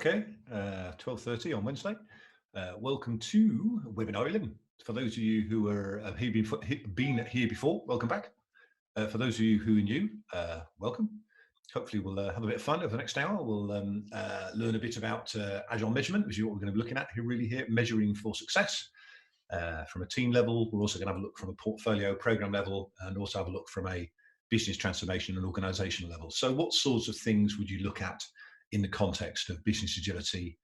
Okay, 12:30 on Wednesday. Welcome to webinar 11. For those of you who are been here before, welcome back. For those of you who are new, welcome. Hopefully we'll have a bit of fun over the next hour. We'll learn a bit about agile measurement, which is what we're going to be looking at here, measuring for success. From a team level, we're also going to have a look from a portfolio program level, and also have a look from a business transformation and organizational level. So what sorts of things would you look at in the context of business agility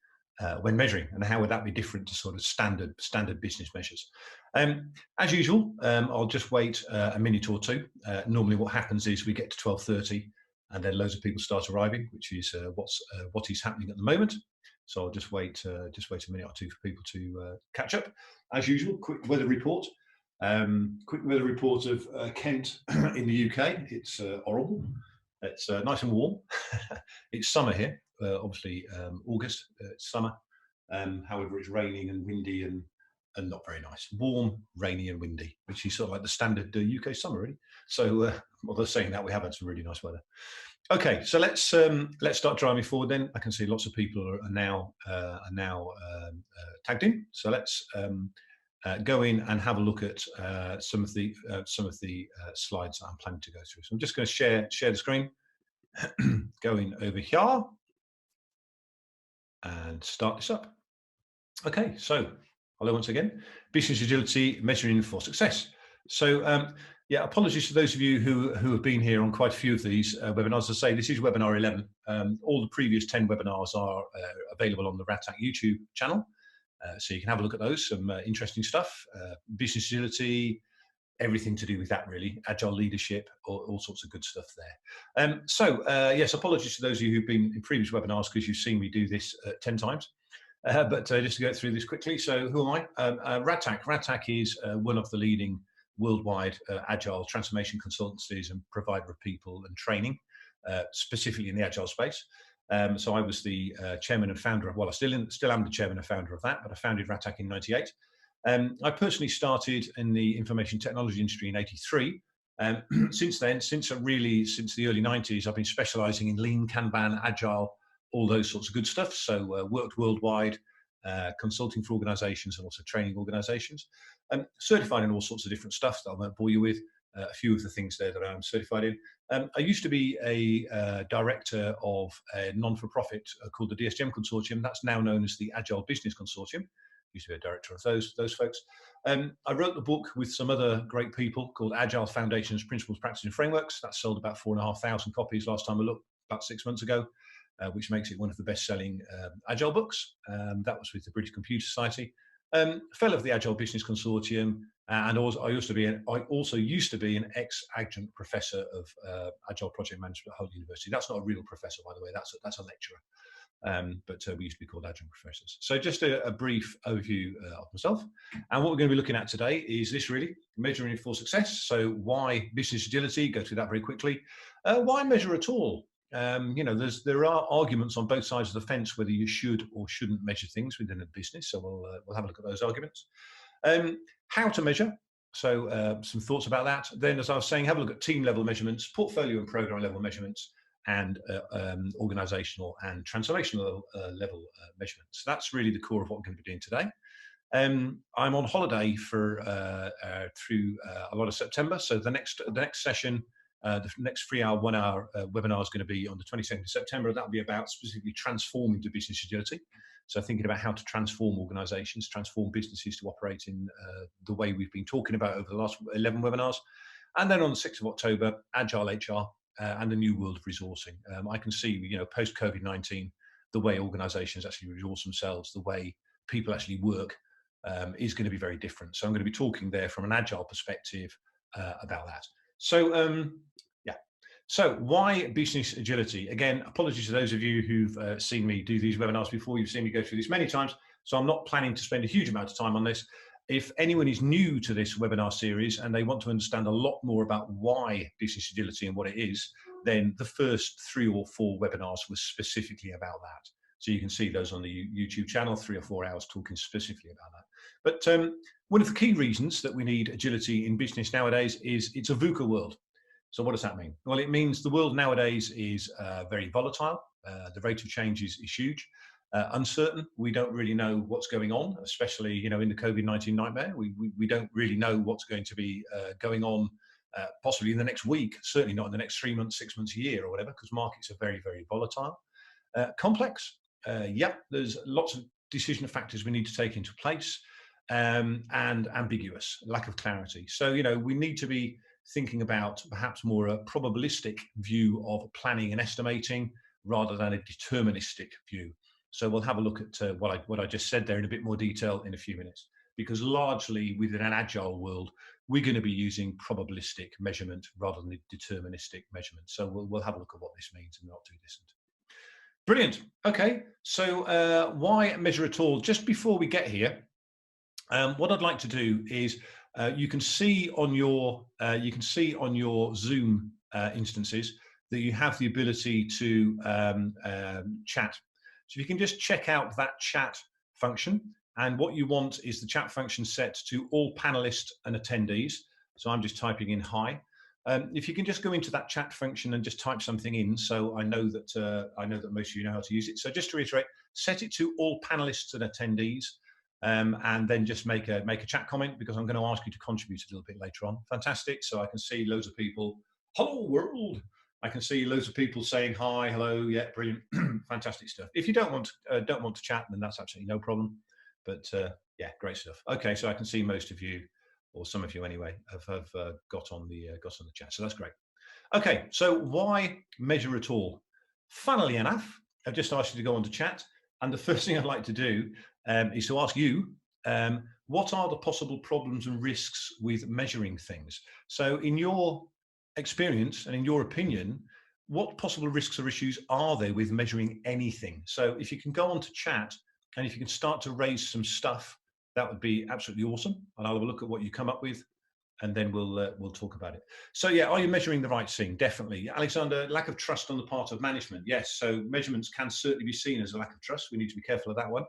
when measuring, and how would that be different to sort of standard business measures? As usual, I'll just wait a minute or two. Normally what happens is we get to 12:30 and then loads of people start arriving, which is what is happening at the moment. So I'll just wait a minute or two for people to catch up. As usual, quick weather report. Quick weather report of Kent in the UK. It's horrible. It's nice and warm. It's summer here, obviously August, it's summer. However, it's raining and windy and not very nice. Warm, rainy and windy, which is sort of like the standard UK summer, really. So, well, they're saying that we have had some really nice weather. Okay, so let's start driving forward then. I can see lots of people are now tagged in. So let's go in and have a look at some of the slides I'm planning to go through. So I'm just going to share the screen, going over here, and start this up. Okay, so hello once again. Business agility, measuring for success. So yeah, apologies to those of you who have been here on quite a few of these webinars. As I say, this is webinar 11. All the previous 10 webinars are available on the RATAC YouTube channel. So you can have a look at those, some interesting stuff, business agility, everything to do with that really, agile leadership, all sorts of good stuff there. Yes, apologies to those of you who've been in previous webinars because you've seen me do this 10 times. But just to go through this quickly, so who am I? RATAC. RATAC is one of the leading worldwide agile transformation consultancies and provider of people and training, specifically in the agile space. So I was the chairman and founder of, well, I still am the chairman and founder of that, but I founded RATAC in '98. I personally started in the information technology industry in '83. Since then, since the early '90s, I've been specializing in lean, Kanban, agile, all those sorts of good stuff. So worked worldwide, consulting for organizations and also training organizations, certified in all sorts of different stuff that I won't bore you with. A few of the things there that I'm certified in. I used to be a director of a non-for-profit called the DSGM Consortium. That's now known as the Agile Business Consortium. Used to be a director of those folks. I wrote the book with some other great people called Agile Foundations, Principles, Practices and Frameworks. That sold about 4,500 copies last time I looked, about 6 months ago, which makes it one of the best-selling Agile books. That was with the British Computer Society. Fellow of the Agile Business Consortium, and also I also used to be an ex-adjunct professor of Agile Project Management at Hull University. That's not a real professor, by the way. That's a lecturer. But we used to be called adjunct professors. So just a brief overview of myself. And what we're going to be looking at today is this really, measuring for success. So why business agility? Go through that very quickly. Why measure at all? You know, there are arguments on both sides of the fence whether you should or shouldn't measure things within a business. So we'll have a look at those arguments. How to measure. So some thoughts about that. Then, as I was saying, have a look at team level measurements, portfolio and program level measurements, and organizational and transformational level measurements. So that's really the core of what we're going to be doing today. I'm on holiday for through a lot of September. So the next session, the next 3-hour, 1-hour webinar is going to be on the 22nd of September. That'll be about specifically transforming to business agility. So thinking about how to transform organizations, transform businesses to operate in the way we've been talking about over the last 11 webinars. And then on the 6th of October, Agile HR and the new world of resourcing. I can see, you know, post COVID-19, the way organizations actually resource themselves, the way people actually work is going to be very different. So I'm going to be talking there from an agile perspective about that. So yeah, so why business agility? Again, apologies to those of you who've seen me do these webinars before. You've seen me go through this many times, so I'm not planning to spend a huge amount of time on this. If anyone is new to this webinar series and they want to understand a lot more about why business agility and what it is, then the first 3 or 4 webinars were specifically about that. So you can see those on the YouTube channel, 3 or 4 hours talking specifically about that. But one of the key reasons that we need agility in business nowadays is it's a VUCA world. So what does that mean? Well, it means the world nowadays is very volatile. The rate of change is huge. uncertain. We don't really know what's going on, especially in the COVID-19 nightmare. We don't really know what's going to be going on, possibly in the next week. Certainly not in the next 3 months, 6 months, a year, or whatever, because markets are very, very volatile. Complex. Yeah, there's lots of decision factors we need to take into place, and ambiguous, lack of clarity. So we need to be thinking about perhaps more a probabilistic view of planning and estimating rather than a deterministic view. So we'll have a look at what I just said there in a bit more detail in a few minutes, because largely within an agile world, we're going to be using probabilistic measurement rather than deterministic measurement. So we'll have a look at what this means in the not too distant. Brilliant. Okay, so why measure at all? Just before we get here, what I'd like to do is you can see on your Zoom instances that you have the ability to chat. So you can just check out that chat function, and what you want is the chat function set to all panelists and attendees. So I'm just typing in hi. If you can just go into that chat function and just type something in, so I know that most of you know how to use it. So just to reiterate, set it to all panelists and attendees. And then just make a chat comment, because I'm going to ask you to contribute a little bit later on. Fantastic. So I can see loads of people. Hello world. I can see loads of people saying hi, hello. Yeah, brilliant. Fantastic stuff. If you don't want to chat, then that's absolutely no problem. But yeah, great stuff. Okay, so I can see most of you, or some of you anyway, have got on the chat. So that's great. Okay, so why measure at all? Funnily enough, I've just asked you to go on to chat, and the first thing I'd like to do is to ask you, what are the possible problems and risks with measuring things? So in your experience and in your opinion, what possible risks or issues are there with measuring anything? So if you can go on to chat, and if you can start to raise some stuff, that would be absolutely awesome. And I'll have a look at what you come up with, and then we'll talk about it. So yeah, are you measuring the right thing? Definitely. Alexander, lack of trust on the part of management. Yes, so measurements can certainly be seen as a lack of trust. We need to be careful of that one.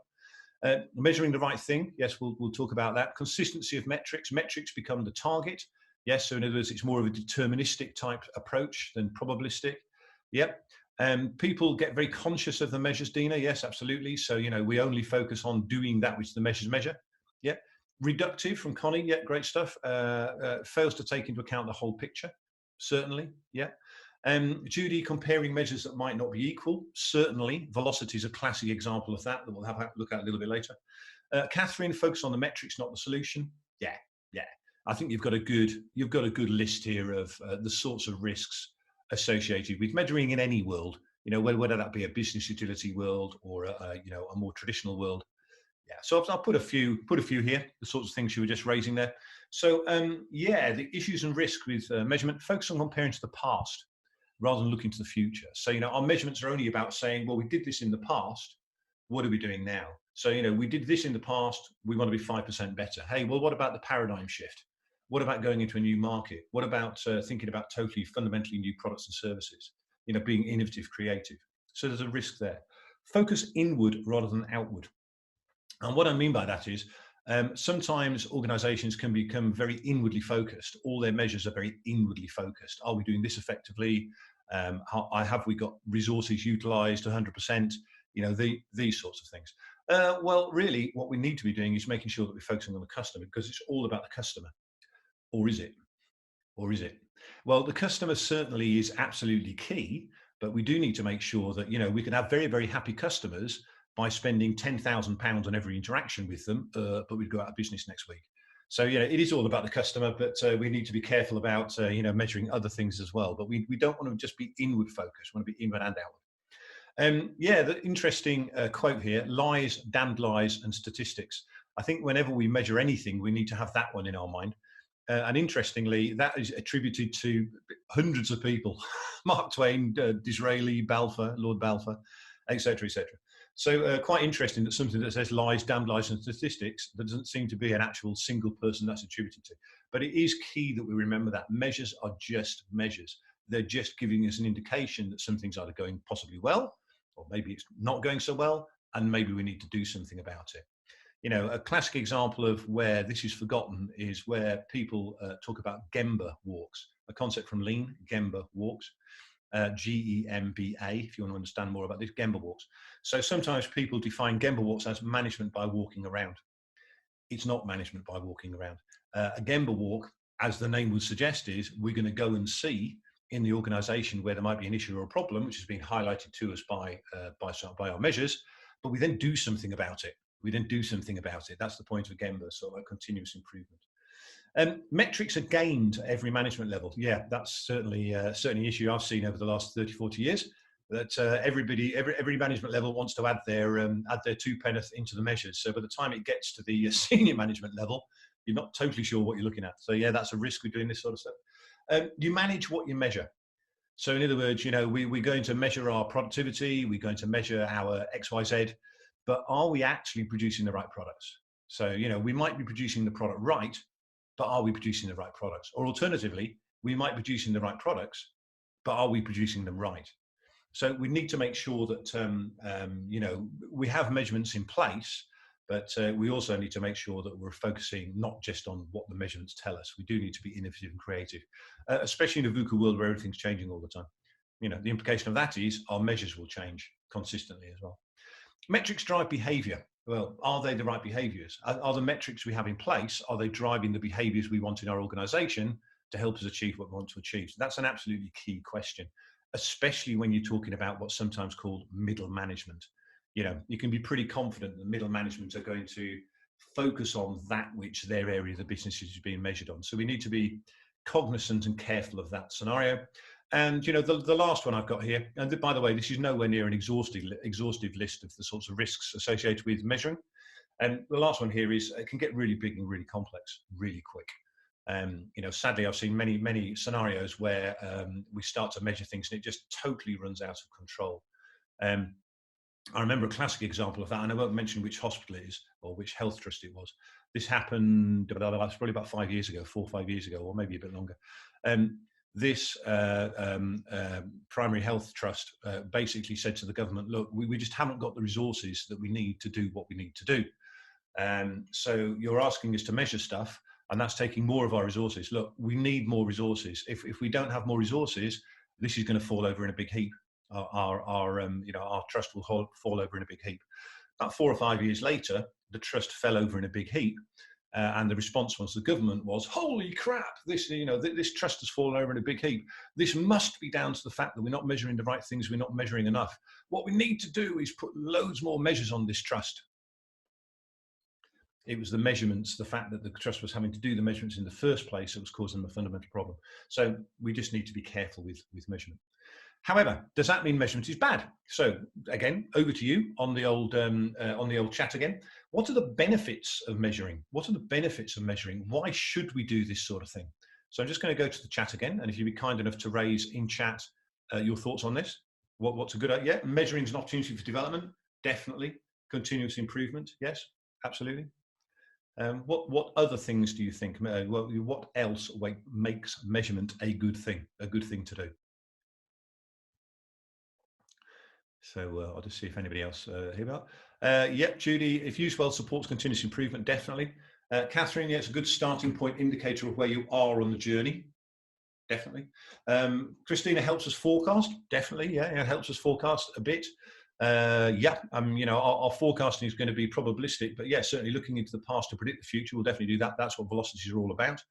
Measuring the right thing. Yes, we'll talk about that. Consistency of metrics. Metrics become the target. Yes, so in other words, it's more of a deterministic type approach than probabilistic. Yep. People get very conscious of the measures, Dina. Yes, absolutely. So, we only focus on doing that which the measures measure. Yep. Reductive from Connie. Yeah, great stuff. Fails to take into account the whole picture. Certainly. Yeah. Judy, comparing measures that might not be equal. Certainly. Velocity is a classic example of that we'll have a look at a little bit later. Catherine, focus on the metrics, not the solution. Yeah. I think you've got a good list here of the sorts of risks associated with measuring in any world. Whether that be a business utility world or a more traditional world. Yeah, so I'll put a few here, the sorts of things you were just raising there. So yeah, the issues and risks with measurement, focus on comparing to the past rather than looking to the future. So our measurements are only about saying, well, we did this in the past, what are we doing now? So we did this in the past, we want to be 5% better. Hey, well, what about the paradigm shift? What about going into a new market? What about thinking about totally fundamentally new products and services? Being innovative, creative. So there's a risk there. Focus inward rather than outward. And what I mean by that is sometimes organizations can become very inwardly focused. All their measures are very inwardly focused. Are we doing this effectively? Have we got resources utilized 100%? These sorts of things. Well, really, what we need to be doing is making sure that we're focusing on the customer, because it's all about the customer. Or is it? Well, the customer certainly is absolutely key, but we do need to make sure that we can have very, very happy customers by spending £10,000 on every interaction with them, but we'd go out of business next week. So it is all about the customer, but we need to be careful about measuring other things as well. But we don't want to just be inward focused. We want to be inward and outward. Yeah, the interesting quote here: lies, damned lies, and statistics. I think whenever we measure anything, we need to have that one in our mind. And interestingly, that is attributed to hundreds of people: Mark Twain, Disraeli, Balfour, Lord Balfour, etc., etc. So quite interesting that something that says lies, damned lies, and statistics, there doesn't seem to be an actual single person that's attributed to. But it is key that we remember that measures are just measures. They're just giving us an indication that some things are going possibly well, or maybe it's not going so well, and maybe we need to do something about it. A classic example of where this is forgotten is where people talk about Gemba walks, a concept from Lean, Gemba walks. Gemba, if you want to understand more about this, Gemba walks. So sometimes people define Gemba walks as management by walking around. It's not management by walking around. A Gemba walk, as the name would suggest, is we're going to go and see in the organization where there might be an issue or a problem, which has been highlighted to us by our measures, but we then do something about it. That's the point of Gemba, sort of like continuous improvement. Metrics are gained at every management level. Yeah, that's certainly an issue I've seen over the last 30, 40 years, that every management level wants to add their two penneth into the measures. So by the time it gets to the senior management level, you're not totally sure what you're looking at. So yeah, that's a risk with doing this sort of stuff. You manage what you measure. So in other words, we're going to measure our productivity, we're going to measure our XYZ, but are we actually producing the right products? So, we might be producing the product right, but are we producing the right products? Or alternatively, we might be producing the right products, but are we producing them right? So we need to make sure that, we have measurements in place, but we also need to make sure that we're focusing not just on what the measurements tell us. We do need to be innovative and creative, especially in a VUCA world where everything's changing all the time. The implication of that is our measures will change consistently as well. Metrics drive behavior. Well, are they the right behaviors? Are the metrics we have in place, are they driving the behaviors we want in our organization to help us achieve what we want to achieve? So that's an absolutely key question, especially when you're talking about what's sometimes called middle management. You can be pretty confident that middle management are going to focus on that which their area of the business is being measured on. So we need to be cognizant and careful of that scenario. And the last one I've got here, and by the way, this is nowhere near an exhaustive list of the sorts of risks associated with measuring. And the last one here is it can get really big and really complex really quick. Sadly, I've seen many scenarios where we start to measure things and it just totally runs out of control. I remember a classic example of that, and I won't mention which hospital it is or which health trust it was. This happened probably about 5 years ago, 4 or 5 years ago, or maybe a bit longer. This primary health trust basically said to the government, look, we just haven't got the resources that we need to do what we need to do. So you're asking us to measure stuff, and that's taking more of our resources. Look, we need more resources. If we don't have more resources, this is going to fall over in a big heap. Our trust will fall over in a big heap. About 4 or 5 years later, the trust fell over in a big heap. And the response was the government was, holy crap, this trust has fallen over in a big heap. This must be down to the fact that we're not measuring the right things, we're not measuring enough. What we need to do is put loads more measures on this trust. It was the measurements, the fact that the trust was having to do the measurements in the first place that was causing them a fundamental problem. So we just need to be careful with measurement. However, does that mean measurement is bad? So again, over to you on the old chat again. What are the benefits of measuring? What are the benefits of measuring? Why should we do this sort of thing? So I'm just going to go to the chat again, and if you'd be kind enough to raise in chat your thoughts on this. What's a good idea? Yeah, measuring is an opportunity for development, definitely. Continuous improvement, yes, absolutely. What other things do you think? What else makes measurement a good thing to do? So I'll just see if anybody else here about. Yep, Judy, if used well, supports continuous improvement, definitely. Catherine, yeah, it's a good starting point indicator of where you are on the journey, definitely. Christina, helps us forecast, definitely, yeah, it helps us forecast a bit. Our forecasting is going to be probabilistic, but yeah, certainly looking into the past to predict the future, we'll definitely do that. That's what velocities are all about.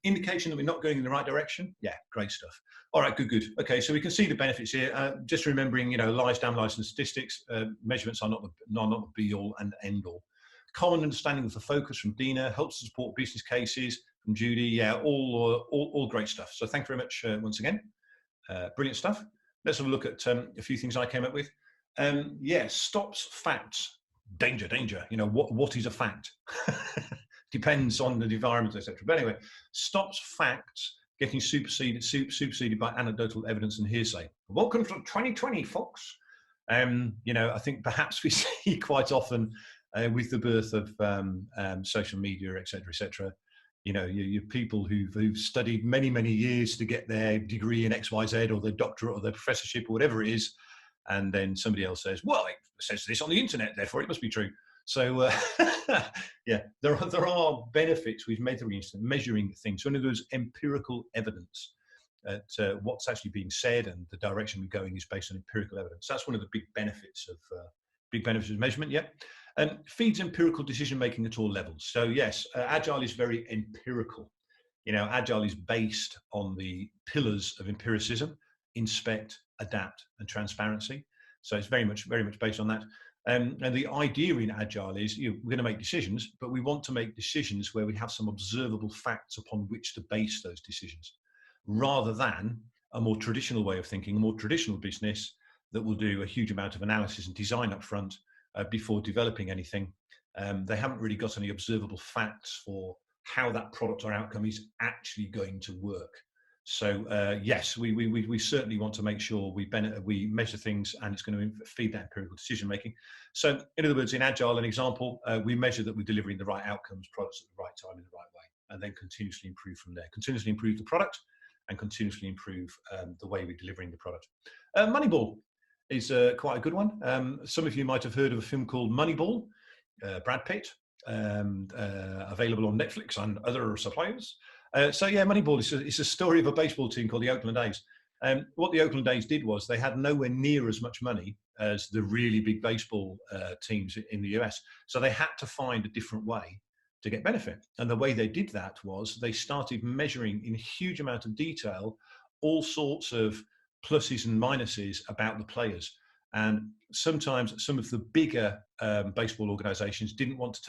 Indication that we're not going in the right direction. Yeah, great stuff. All right, good. Okay, so we can see the benefits here. Just remembering, lies, downlies, and statistics. Measurements are not the be-all and end-all. Common understanding of the focus from Dina, helps to support business cases from Judy. Yeah, all great stuff. So thank you very much once again. Brilliant stuff. Let's have a look at a few things I came up with. Stops facts. Danger. What is a fact? Depends on the environment, etc. But anyway, stops facts getting superseded by anecdotal evidence and hearsay. Welcome to 2020, folks. I think perhaps we see quite often with the birth of social media, etc. You people who've studied many years to get their degree in XYZ or their doctorate or their professorship or whatever it is, and then somebody else says, well, it says this on the internet, therefore it must be true. So yeah, there are benefits with measuring things. So in other words, empirical evidence. at what's actually being said, and the direction we're going is based on empirical evidence. That's one of the big benefits of measurement. Yeah, and feeds empirical decision making at all levels. So yes, Agile is very empirical. Agile is based on the pillars of empiricism: inspect, adapt, and transparency. So it's very much based on that. And the idea in Agile is we're going to make decisions, but we want to make decisions where we have some observable facts upon which to base those decisions, rather than a more traditional way of thinking, a more traditional business that will do a huge amount of analysis and design up front before developing anything. They haven't really got any observable facts for how that product or outcome is actually going to work. So yes, we certainly want to make sure we measure things, and it's going to feed that empirical decision making. So in other words, in Agile, an example, we measure that we're delivering the right outcomes, products at the right time in the right way, and then continuously improve from there. Continuously improve the product, and continuously improve the way we're delivering the product. Moneyball is quite a good one. Some of you might have heard of a film called Moneyball, Brad Pitt, available on Netflix and other suppliers. So yeah, Moneyball is a story of a baseball team called the Oakland A's. What the Oakland A's did was they had nowhere near as much money as the really big baseball teams in the US. So they had to find a different way to get benefit. And the way they did that was they started measuring in a huge amount of detail all sorts of pluses and minuses about the players. And sometimes some of the bigger baseball organizations didn't want to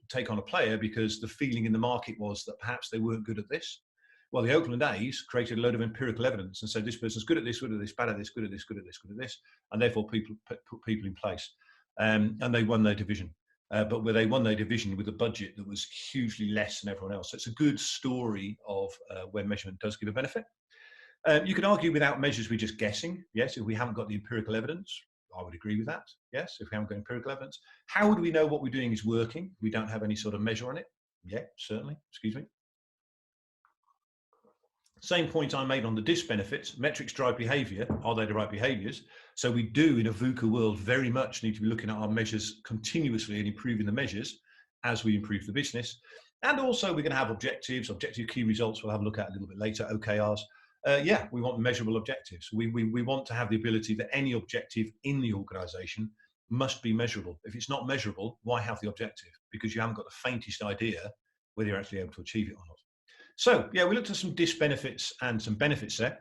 take on a player because the feeling in the market was that perhaps they weren't good at this. Well, the Oakland A's created a load of empirical evidence and said, this person's good at this, good at this, bad at this, good at this, good at this, good at this. And therefore people put people in place. And they won their division. But where they won their division with a budget that was hugely less than everyone else. So it's a good story of where measurement does give a benefit. You could argue without measures, we're just guessing. Yes, if we haven't got the empirical evidence, I would agree with that. Yes, if we haven't got empirical evidence. How would we know what we're doing is working? We don't have any sort of measure on it. Yeah, certainly. Excuse me. Same point I made on the disbenefits. Metrics drive behavior. Are they the right behaviors? So we do, in a VUCA world, very much need to be looking at our measures continuously and improving the measures as we improve the business. And also we're going to have objectives, objective key results we'll have a look at a little bit later, OKRs. Yeah, we want measurable objectives. We want to have the ability that any objective in the organization must be measurable. If it's not measurable, why have the objective? Because you haven't got the faintest idea whether you're actually able to achieve it or not. So yeah, we looked at some disbenefits and some benefits there.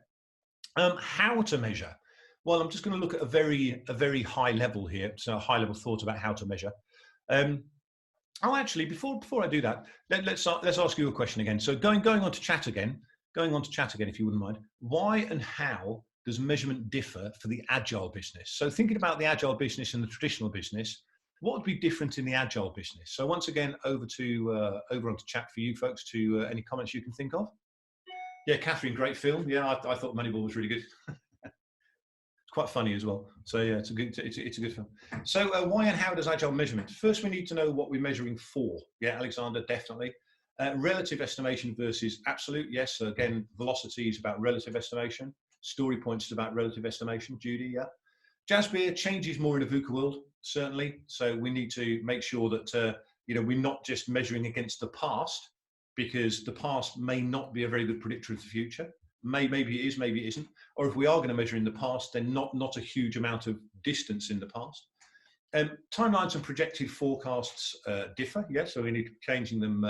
How to measure? Well, I'm just going to look at a very high level here. So a high level thought about how to measure. Actually, before I do that, let's ask you a question again. So going on to chat again, if you wouldn't mind. Why and how does measurement differ for the Agile business? So thinking about the Agile business and the traditional business, what would be different in the Agile business? So once again, over onto chat for you folks to any comments you can think of. Yeah, Catherine, great film. Yeah, I thought Moneyball was really good. It's quite funny as well. So yeah, it's a good film. So why and how does Agile measurement? First, we need to know what we're measuring for. Yeah, Alexander, definitely. Relative estimation versus absolute. Yes, so again, velocity is about relative estimation. Story points is about relative estimation. Judy, yeah. Jasbir, changes more in a VUCA world, certainly. So we need to make sure that we're not just measuring against the past, because the past may not be a very good predictor of the future. Maybe it is, maybe it isn't. Or if we are going to measure in the past, then not a huge amount of distance in the past. Timelines and projected forecasts differ. Yeah, so we need changing them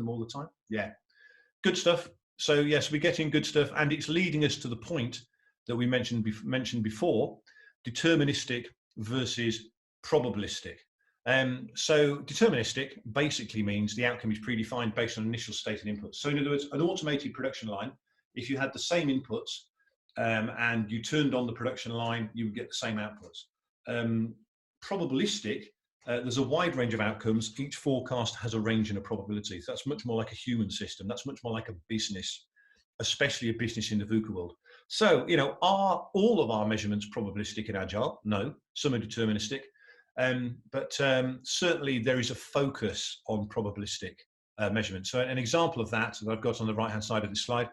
all the time. Yeah, good stuff. So yes, we're getting good stuff, and it's leading us to the point that we mentioned before: deterministic versus probabilistic. So deterministic basically means the outcome is predefined based on initial stated inputs. So in other words, an automated production line, if you had the same inputs and you turned on the production line, you would get the same outputs. Probabilistic, there's a wide range of outcomes. Each forecast has a range and a probability. So that's much more like a human system. That's much more like a business, especially a business in the VUCA world. So, are all of our measurements probabilistic in Agile? No, some are deterministic. But certainly there is a focus on probabilistic measurement. So an example of that I've got on the right-hand side of this slide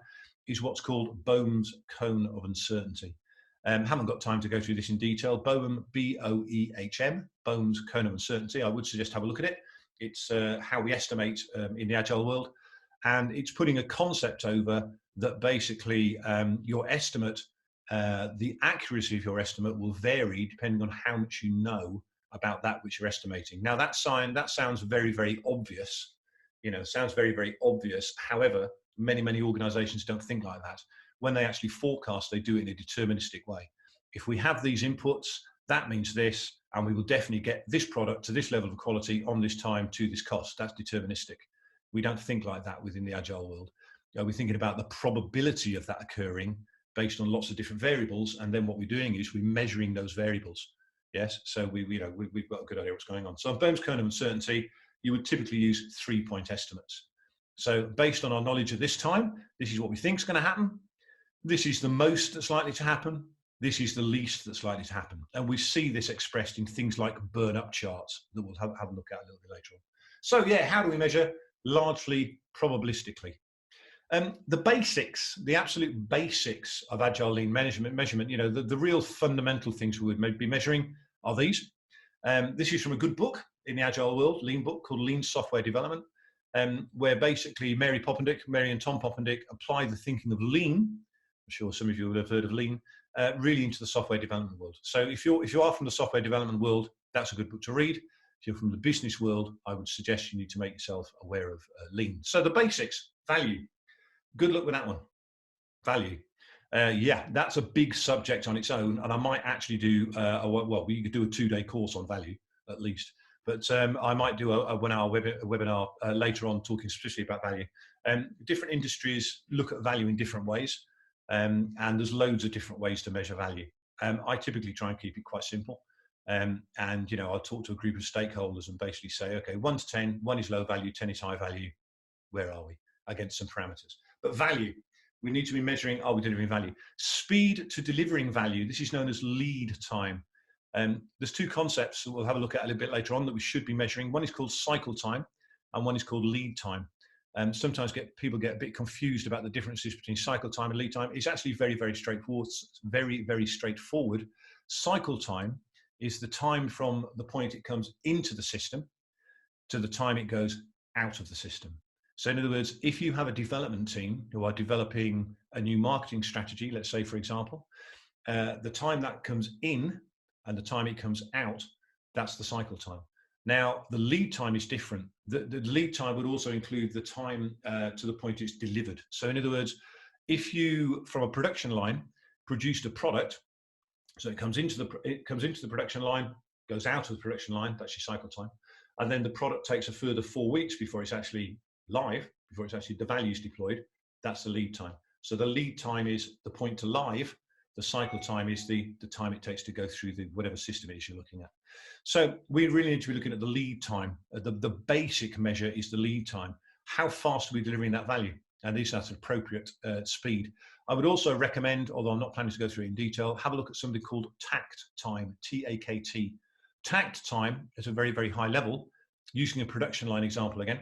is what's called Boehm's cone of uncertainty. Haven't got time to go through this in detail. Boehm, B-O-E-H-M, Boehm's cone of uncertainty. I would suggest have a look at it. It's how we estimate in the Agile world. And it's putting a concept over that basically your estimate, the accuracy of your estimate will vary depending on how much you know about that which you're estimating. Now that sounds very, very obvious, sounds very, very obvious. However, many organizations don't think like that. When they actually forecast, they do it in a deterministic way. If we have these inputs, that means this, and we will definitely get this product to this level of quality on this time to this cost. That's deterministic. We don't think like that within the Agile world. We're thinking about the probability of that occurring based on lots of different variables, and then what we're doing is we're measuring those variables. Yes, so we've got a good idea what's going on. So on Boehm's kernel of uncertainty, you would typically use 3-point estimates. So based on our knowledge at this time, this is what we think is going to happen. This is the most that's likely to happen. This is the least that's likely to happen. And we see this expressed in things like burn-up charts that we'll have a look at a little bit later on. So yeah, how do we measure? Largely probabilistically. The basics, the absolute basics of Agile Lean measurement, the real fundamental things we would be measuring are these. This is from a good book in the Agile world, Lean book, called Lean Software Development, where basically Mary and Tom Poppendick apply the thinking of Lean. I'm sure some of you will have heard of Lean, really into the software development world. So if you are from the software development world, that's a good book to read. If you're from the business world, I would suggest you need to make yourself aware of Lean. So the basics, value. Good luck with that one. Value. Yeah, that's a big subject on its own, and I might actually do we could do a 2-day course on value at least. But I might do a 1-hour webinar later on talking specifically about value. Different industries look at value in different ways, and there's loads of different ways to measure value. I typically try and keep it quite simple. And I'll talk to a group of stakeholders and basically say, okay, 1 to 10, 1 is low value, 10 is high value. Where are we against some parameters? But value, we need to be measuring, are we delivering value? Speed to delivering value, this is known as lead time. There's 2 concepts that we'll have a look at a little bit later on that we should be measuring. One is called cycle time and one is called lead time. Sometimes people get a bit confused about the differences between cycle time and lead time. It's actually very, very straightforward. It's very, very straightforward. Cycle time is the time from the point it comes into the system to the time it goes out of the system. So in other words, if you have a development team who are developing a new marketing strategy, let's say, for example, the time that comes in and the time it comes out, that's the cycle time. Now, the lead time is different. The lead time would also include the time to the point it's delivered. So in other words, if you, from a production line, produced a product, so it comes into the production line, goes out of the production line, that's your cycle time, and then the product takes a further 4 weeks before it's actually live, before it's actually the values deployed, that's the lead time. So the lead time is the point to live. The cycle time is the time it takes to go through the whatever system it is you're looking at. So we really need to be looking at the lead time. The basic measure is the lead time. How fast are we delivering that value? And is that appropriate speed? I would also recommend, although I'm not planning to go through it in detail, have a look at something called takt time, T-A-K-T. Takt time at a very, very high level, using a production line example again,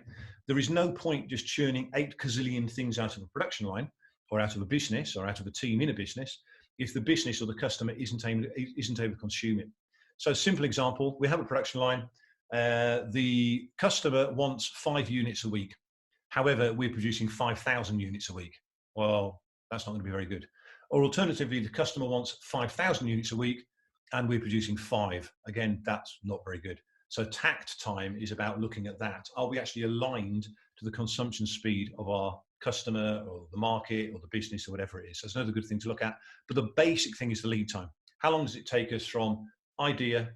there is no point just churning 8 gazillion things out of a production line or out of a business or out of a team in a business if the business or the customer isn't able to consume it. So simple example, we have a production line. The customer wants 5 units a week. However, we're producing 5,000 units a week. Well, that's not going to be very good. Or alternatively, the customer wants 5,000 units a week and we're producing 5. Again, that's not very good. So takt time is about looking at that. Are we actually aligned to the consumption speed of our customer or the market or the business or whatever it is? So it's another good thing to look at. But the basic thing is the lead time. How long does it take us from idea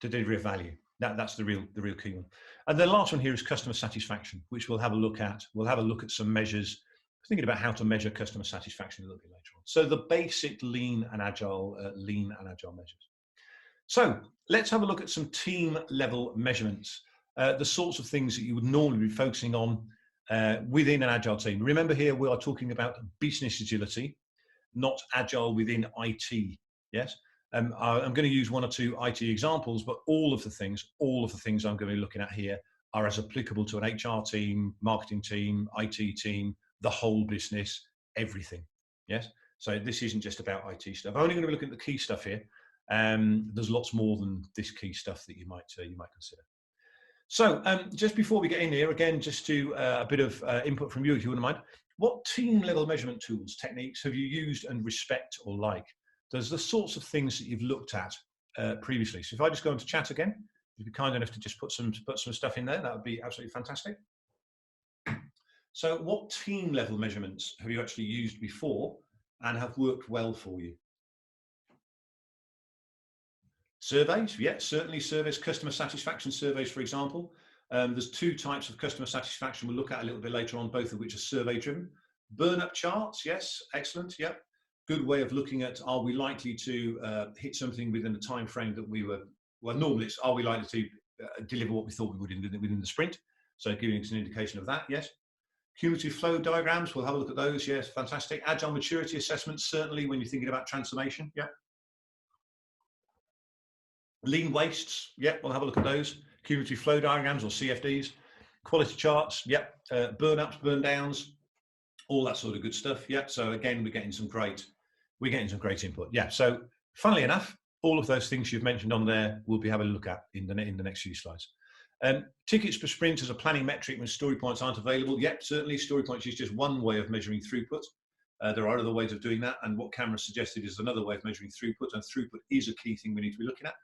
to delivery of value? That's the real key one. And the last one here is customer satisfaction, which we'll have a look at. We'll have a look at some measures, thinking about how to measure customer satisfaction a little bit later on. So the basic lean and agile measures. So let's have a look at some team level measurements, the sorts of things that you would normally be focusing on within an agile team. Remember here, we are talking about business agility, not agile within IT. Yes. I'm going to use 1 or 2 IT examples, but all of the things I'm going to be looking at here are as applicable to an HR team, marketing team, IT team, the whole business, everything. Yes. So this isn't just about IT stuff. I'm only going to be looking at the key stuff here. There's lots more than this key stuff that you might consider. So just before we get in here, again, just to a bit of input from you, if you wouldn't mind, What team level measurement tools, techniques have you used and respect or like? There's the sorts of things that you've looked at previously. So if I just go into chat again, if you'd be kind enough to just put some stuff in there, that would be absolutely fantastic. So what team level measurements have you actually used before and have worked well for you? Surveys, yeah, certainly surveys, customer satisfaction surveys, for example. There's two types of customer satisfaction we'll look at a little bit later on, both of which are survey driven. Burn up charts, yes, excellent, yep. Good way of looking at, are we likely to hit something within the time frame that we were, well, normally it's, are we likely to deliver what we thought we would within the sprint? So giving us an indication of that, yes. Cumulative flow diagrams, we'll have a look at those, yes, fantastic. Agile maturity assessments, certainly when you're thinking about transformation, yeah. Lean wastes, yeah, we'll have a look at those. Cumulative flow diagrams or CFDs. Quality charts, yep. Burn ups, burn downs, all that sort of good stuff. Yeah. So again, we're getting some great input. Yeah. So funnily enough, all of those things you've mentioned on there, we'll be having a look at in the next few slides. Tickets per sprint as a planning metric when story points aren't available. Yep, certainly story points is just one way of measuring throughput. There are other ways of doing that, and what Cameron suggested is another way of measuring throughput, and throughput is a key thing we need to be looking at.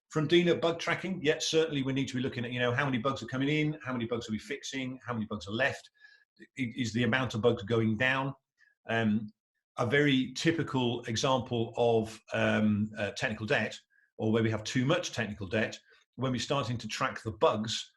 From Dina, bug tracking, yet certainly we need to be looking at, how many bugs are coming in, how many bugs are we fixing, how many bugs are left, is the amount of bugs going down. A very typical example of technical debt, or where we have too much technical debt, when we're starting to track the bugs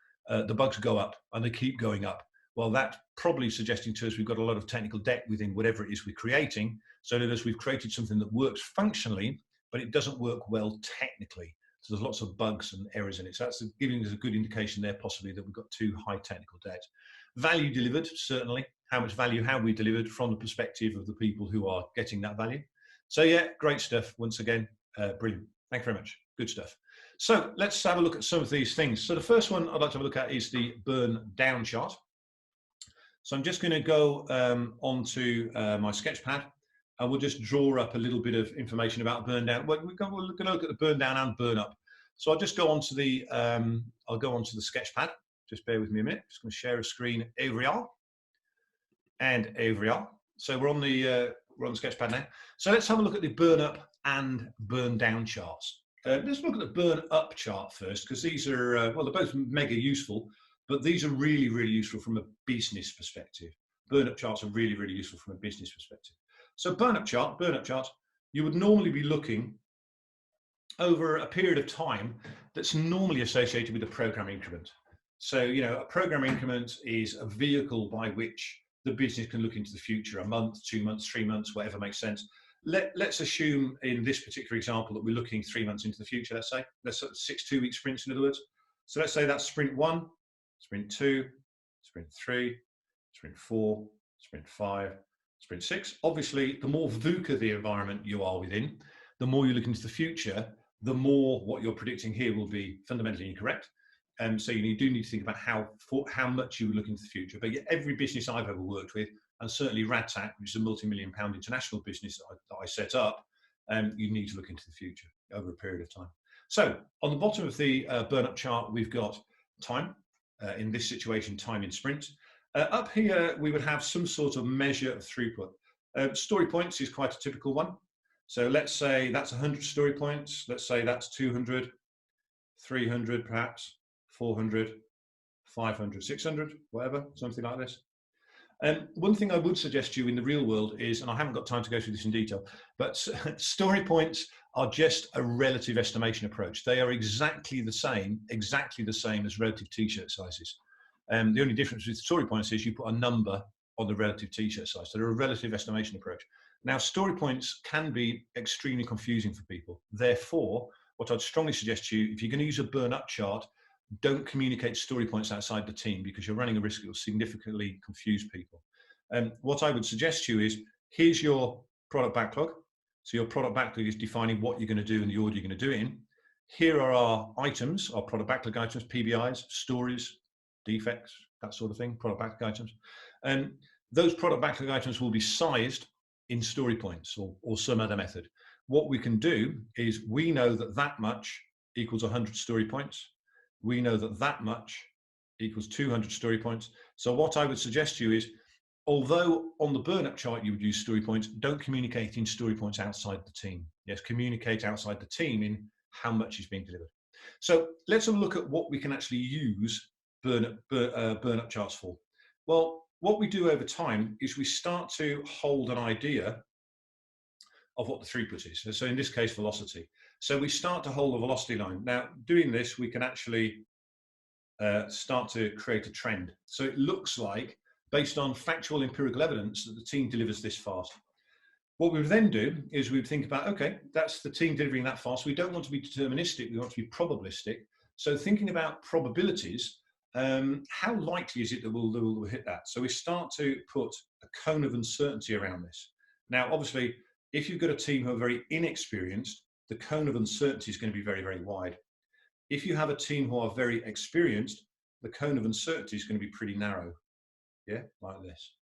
go up and they keep going up. Well, that's probably suggesting to us we've got a lot of technical debt within whatever it is we're creating, so that as we've created something that works functionally, but it doesn't work well technically. So there's lots of bugs and errors in it. So that's giving us a good indication there, possibly, that we've got too high technical debt. Value delivered, certainly. How much value have we delivered from the perspective of the people who are getting that value? So yeah, great stuff. Once again, brilliant. Thank you very much. Good stuff. So let's have a look at some of these things. So the first one I'd like to have a look at is the burn down chart. So I'm just going to go onto my Sketchpad, and we'll just draw up a little bit of information about burn down. Well, we're going to look at the burn down and burn up. So I'll just go onto the Sketchpad. Just bear with me a minute. Just going to share a screen over here, and over here. So we're on the Sketchpad now. So let's have a look at the burn up and burn down charts. Let's look at the burn up chart first, because these are well, they're both mega useful, but these are really, really useful from a business perspective. Burn up charts are really, really useful from a business perspective. So burn up chart, you would normally be looking over a period of time that's normally associated with a program increment. So, a program increment is a vehicle by which the business can look into the future, a month, 2 months, 3 months, whatever makes sense. Let's assume in this particular example that we're looking 3 months into the future, let's say. Let's 6 2-week sprints, in other words. So let's say that's sprint 1, sprint 2, sprint 3, sprint 4, sprint 5, sprint 6. Obviously, the more VUCA the environment you are within, the more you look into the future, the more what you're predicting here will be fundamentally incorrect. So you do need to think about how much you look into the future. But every business I've ever worked with, and certainly Radtac, which is a multi-million-pound international business that I set up, you need to look into the future over a period of time. So on the bottom of the burn-up chart, we've got time. In this situation, time in sprint. Up here, we would have some sort of measure of throughput. Story points is quite a typical one. So let's say that's 100 story points. Let's say that's 200, 300 perhaps, 400, 500, 600, whatever, something like this. One thing I would suggest to you in the real world is, and I haven't got time to go through this in detail, but story points are just a relative estimation approach. They are exactly the same as relative t-shirt sizes. The only difference with story points is you put a number on the relative t-shirt size. So they're a relative estimation approach. Now, story points can be extremely confusing for people. Therefore, what I'd strongly suggest to you, if you're going to use a burn-up chart, don't communicate story points outside the team, because you're running a risk it will significantly confuse people. What I would suggest to you is, here's your product backlog. So your product backlog is defining what you're going to do and the order you're going to do it in. Here are our items, our product backlog items, PBIs, stories, defects, that sort of thing, product backlog items. And those product backlog items will be sized in story points or some other method. What we can do is, we know that much equals 100 story points. We know that much equals 200 story points. So what I would suggest to you is, although on the burn-up chart you would use story points, don't communicate in story points outside the team. Yes, communicate outside the team in how much is being delivered. So let's have a look at what we can actually use burn-up charts for. Well, what we do over time is we start to hold an idea of what the throughput is. So in this case, velocity. So we start to hold a velocity line. Now, doing this, we can actually start to create a trend. So it looks like, based on factual empirical evidence, that the team delivers this fast. What we would then do is we would think about, okay, that's the team delivering that fast. We don't want to be deterministic, we want to be probabilistic. So thinking about probabilities, how likely is it that we'll hit that? So we start to put a cone of uncertainty around this. Now, obviously, if you've got a team who are very inexperienced, the cone of uncertainty is going to be very, very wide. If you have a team who are very experienced, the cone of uncertainty is going to be pretty narrow. Yeah, like this.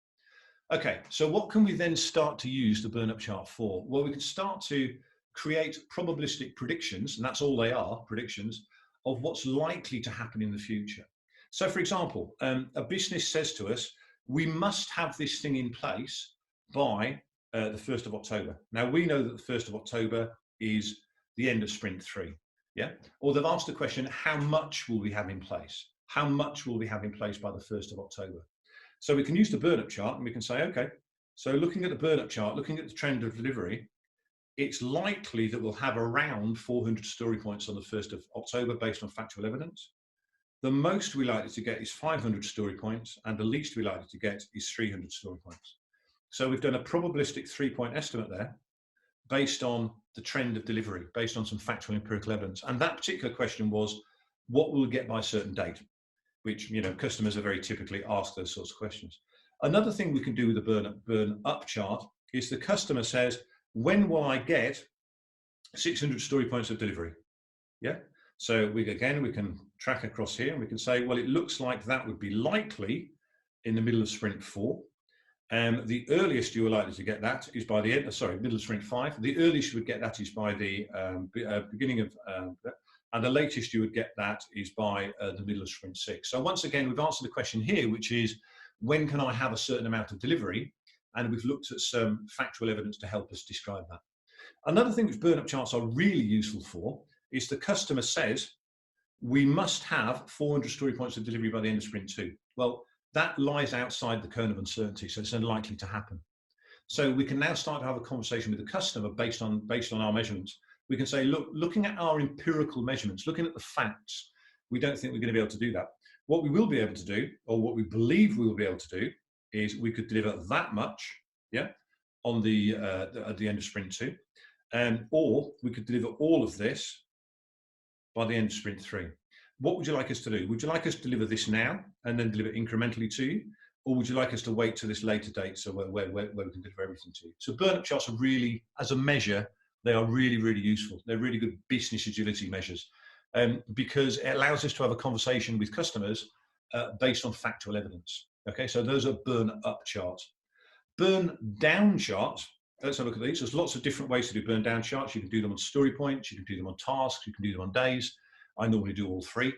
Okay, so what can we then start to use the burn-up chart for? Well, we can start to create probabilistic predictions, and that's all they are, predictions, of what's likely to happen in the future. So for example, a business says to us, we must have this thing in place by the 1st of October. Now, we know that the 1st of October is the end of sprint 3. Yeah, or they've asked the question, how much will we have in place? How much will we have in place by the 1st of October? So we can use the burn-up chart and we can say, okay, so looking at the burn-up chart, looking at the trend of delivery, it's likely that we'll have around 400 story points on the 1st of October based on factual evidence. The most we're likely to get is 500 story points, and the least we're likely to get is 300 story points. So we've done a probabilistic 3-point estimate there, based on the trend of delivery, based on some factual empirical evidence. And that particular question was, what will we get by a certain date? Which, you know, customers are very typically asked those sorts of questions. Another thing we can do with the burn up chart is the customer says, when will I get 600 story points of delivery? Yeah. So we can track across here and we can say, well, it looks like that would be likely in the middle of sprint 4. The earliest you are likely to get that is by the end, middle of sprint 5. The earliest you would get that is by the beginning of, and the latest you would get that is by the middle of sprint 6. So once again, we've answered the question here, which is, when can I have a certain amount of delivery? And we've looked at some factual evidence to help us describe that. Another thing which burn-up charts are really useful for is the customer says, we must have 400 story points of delivery by the end of sprint 2. Well, that lies outside the cone of uncertainty, so it's unlikely to happen. So we can now start to have a conversation with the customer based on our measurements. We can say, look, looking at our empirical measurements, looking at the facts, we don't think we're going to be able to do that. What we will be able to do, or what we believe we will be able to do, is we could deliver that much, yeah, on the at the end of sprint 2, or we could deliver all of this by the end of sprint 3. What would you like us to do? Would you like us to deliver this now and then deliver incrementally to you? Or would you like us to wait to this later date so where we can deliver everything to you? So burn-up charts are really, as a measure, they are really, really useful. They're really good business agility measures because it allows us to have a conversation with customers based on factual evidence. Okay, so those are burn-up charts. Burn-down charts, let's have a look at these. There's lots of different ways to do burn-down charts. You can do them on story points, you can do them on tasks, you can do them on days. I normally do all 3.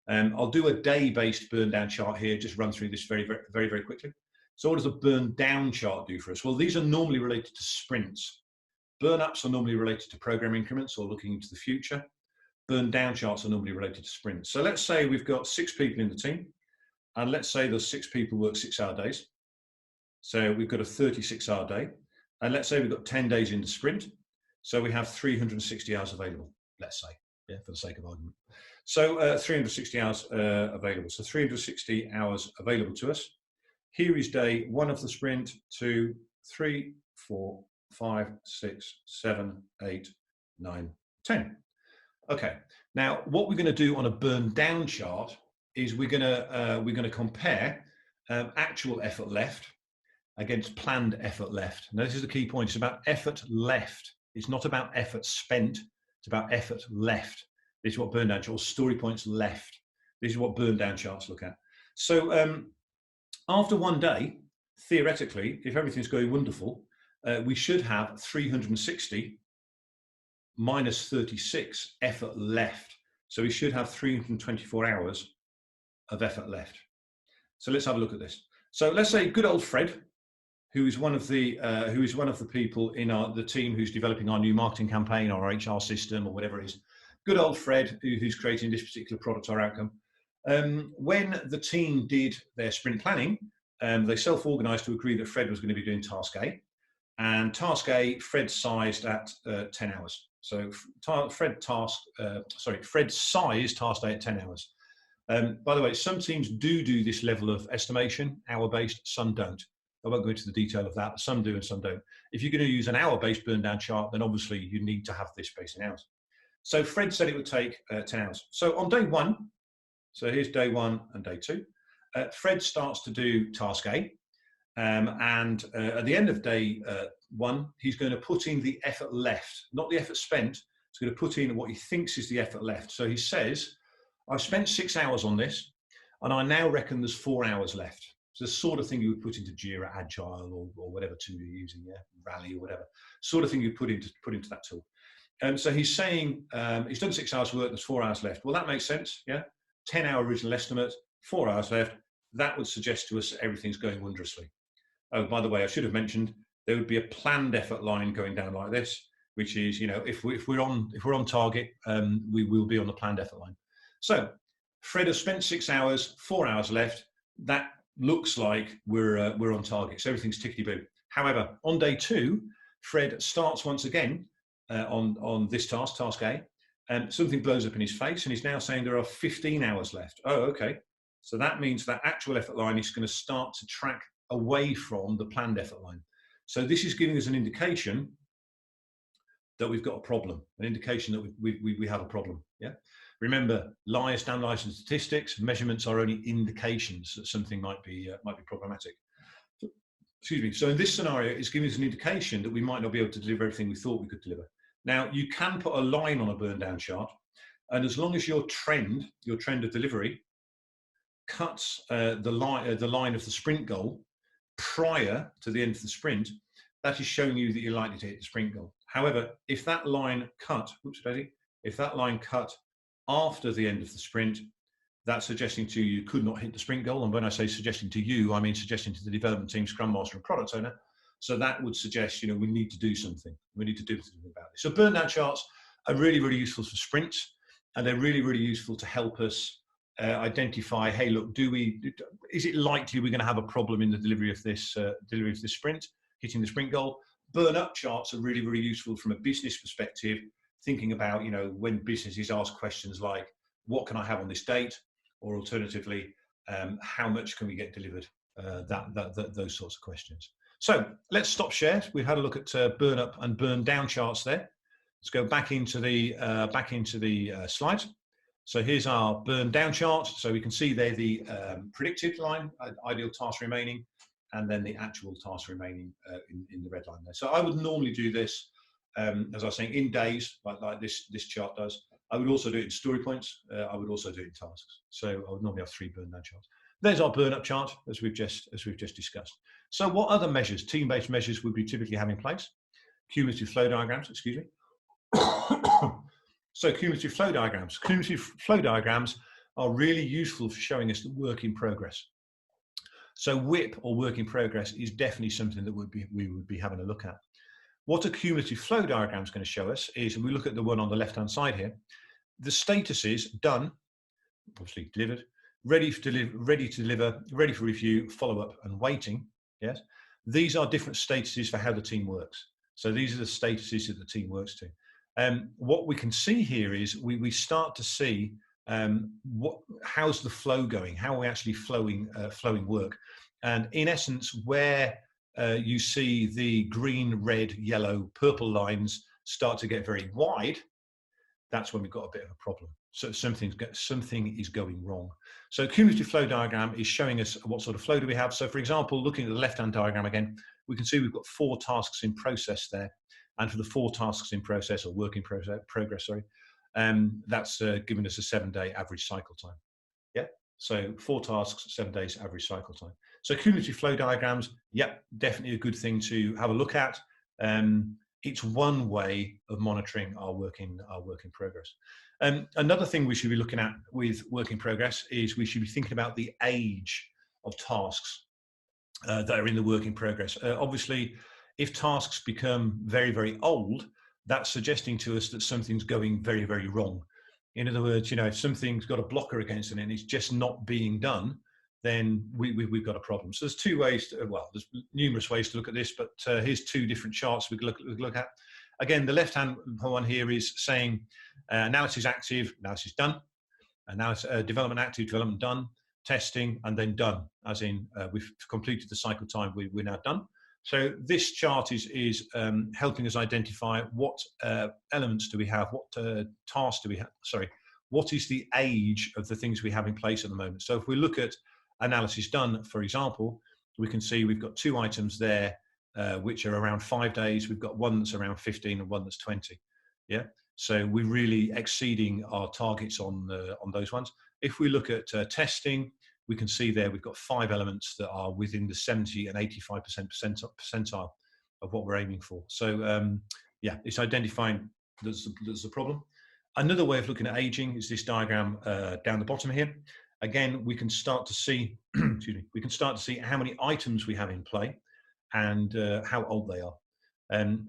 I'll do a day-based burn-down chart here, just run through this very, very, very quickly. So what does a burn-down chart do for us? Well, these are normally related to sprints. Burn-ups are normally related to program increments or looking into the future. Burn-down charts are normally related to sprints. So let's say we've got 6 people in the team, and let's say those 6 people work 6-hour days. So we've got a 36-hour day, and let's say we've got 10 days in the sprint, so we have 360 hours available, let's say. Yeah, for the sake of argument. So 360 hours available. So 360 hours available to us. Here is day 1 of the sprint, 2, 3, 4, 5, 6, 7, 8, 9, 10. Okay. Now, what we're going to do on a burn down chart is we're going to compare actual effort left against planned effort left. Now, this is the key point. It's about effort left. It's not about effort spent. It's about effort left. This is what burn down charts, story points left. This is what burn down charts look at. So after 1 day, theoretically, if everything's going wonderful, we should have 360 minus 36 effort left. So we should have 324 hours of effort left. So let's have a look at this. So let's say good old Fred, who is one of the people in the team who's developing our new marketing campaign or our HR system or whatever it is. Good old Fred, who's creating this particular product or outcome. When the team did their sprint planning, they self-organised to agree that Fred was going to be doing task A, and task A Fred sized at 10 hours. So Fred sized task A at 10 hours. By the way, some teams do this level of estimation, hour-based, some don't. I won't go into the detail of that, but some do and some don't. If you're going to use an hour-based burn down chart, then obviously you need to have this based in hours. So Fred said it would take 10 hours. So on day one, so here's day one and day two, Fred starts to do task A. And at the end of day one, he's going to put in the effort left, not the effort spent. He's going to put in what he thinks is the effort left. So he says, I've spent 6 hours on this, and I now reckon there's 4 hours left. So the sort of thing you would put into Jira, Agile, or whatever tool you're using, yeah, Rally or whatever, sort of thing you put into that tool. So he's saying he's done 6 hours work, there's 4 hours left. Well, that makes sense, yeah. 10-hour original estimate, 4 hours left. That would suggest to us that everything's going wondrously. Oh, by the way, I should have mentioned there would be a planned effort line going down like this, which is, you know, if we're on target, we will be on the planned effort line. So Fred has spent 6 hours, 4 hours left. That looks like we're on target. So everything's tickety-boo. However, on day two, Fred starts once again on this task A, and something blows up in his face, and he's now saying there are 15 hours left. Oh, okay. So that means that actual effort line is going to start to track away from the planned effort line. So this is giving us an indication that we've got a problem, an indication that we have a problem. Yeah. Remember, liars, analysis, and statistics, measurements are only indications that something might be problematic. Excuse me. So in this scenario, it's giving us an indication that we might not be able to deliver everything we thought we could deliver. Now, you can put a line on a burn down chart, and as long as your trend of delivery cuts the line of the sprint goal prior to the end of the sprint, that is showing you that you're likely to hit the sprint goal. However, if that line cut, after the end of the sprint, that's suggesting to you could not hit the sprint goal. And when I say suggesting to you, I mean suggesting to the development team, Scrum Master and Product Owner. So that would suggest, you know, we need to do something. We need to do something about this. So burn down charts are really, really useful for sprints, and they're really, really useful to help us identify, hey, look, is it likely we're going to have a problem in the delivery of this sprint, hitting the sprint goal? Burn up charts are really, really useful from a business perspective, thinking about, you know, when businesses ask questions like, what can I have on this date? Or alternatively, how much can we get delivered? Those sorts of questions. So let's stop share. We've had a look at burn up and burn down charts there. Let's go back into the slides. So here's our burn down chart. So we can see there the predicted line, ideal task remaining, and then the actual task remaining in the red line there. So I would normally do this, as I was saying, in days, like this chart does. I would also do it in story points. I would also do it in tasks. So I would normally have 3 burn down charts. There's our burn up chart, as we've just discussed. So what other measures, team-based measures, would we typically have in place? Cumulative flow diagrams, excuse me. So cumulative flow diagrams. Cumulative flow diagrams are really useful for showing us the work in progress. So WIP, or work in progress, is definitely something that we would be having a look at. What a cumulative flow diagram is going to show us is, and we look at the one on the left-hand side here, the status is done, obviously delivered, ready to deliver, ready for review, follow-up, and waiting. Yes, these are different statuses for how the team works. So these are the statuses that the team works to. What we can see here is we start to see how's the flow going, how are we actually flowing work, and in essence, where you see the green, red, yellow, purple lines start to get very wide, that's when we've got a bit of a problem. So something is going wrong. So cumulative flow diagram is showing us what sort of flow do we have. So for example, looking at the left-hand diagram again, we can see we've got 4 tasks in process there. And for the 4 tasks in process, or work in progress, sorry, that's giving us a 7-day average cycle time. Yeah, so 4 tasks, 7 days average cycle time. So cumulative flow diagrams, yep, definitely a good thing to have a look at. It's one way of monitoring our work in progress. Another thing we should be looking at with work in progress is we should be thinking about the age of tasks. that are in the work in progress. Obviously, if tasks become very, very old, that's suggesting to us that something's going very, very wrong. In other words, if something's got a blocker against it and it's just not being done, then we've got a problem. So there's two ways, there's numerous ways to look at this, but here's two different charts we can look at. Again, the left-hand one here is saying analysis active, analysis done, analysis, development active, development done, testing, and then done, as in we've completed the cycle time, we're now done. So this chart is helping us identify what elements do we have, what tasks do we have, what is the age of the things we have in place at the moment. So if we look at analysis done, for example, we can see we've got two items there which are around 5 days. We've got one that's around 15 and one that's 20. Yeah, so we're really exceeding our targets on those ones. If we look at testing, we can see there we've got 5 elements that are within the 70 and 85% percentile of what we're aiming for. So yeah, it's identifying there's the problem. Another way of looking at aging is this diagram down the bottom here. Again, we can start to see, excuse me, we can start to see how many items we have in play and how old they are.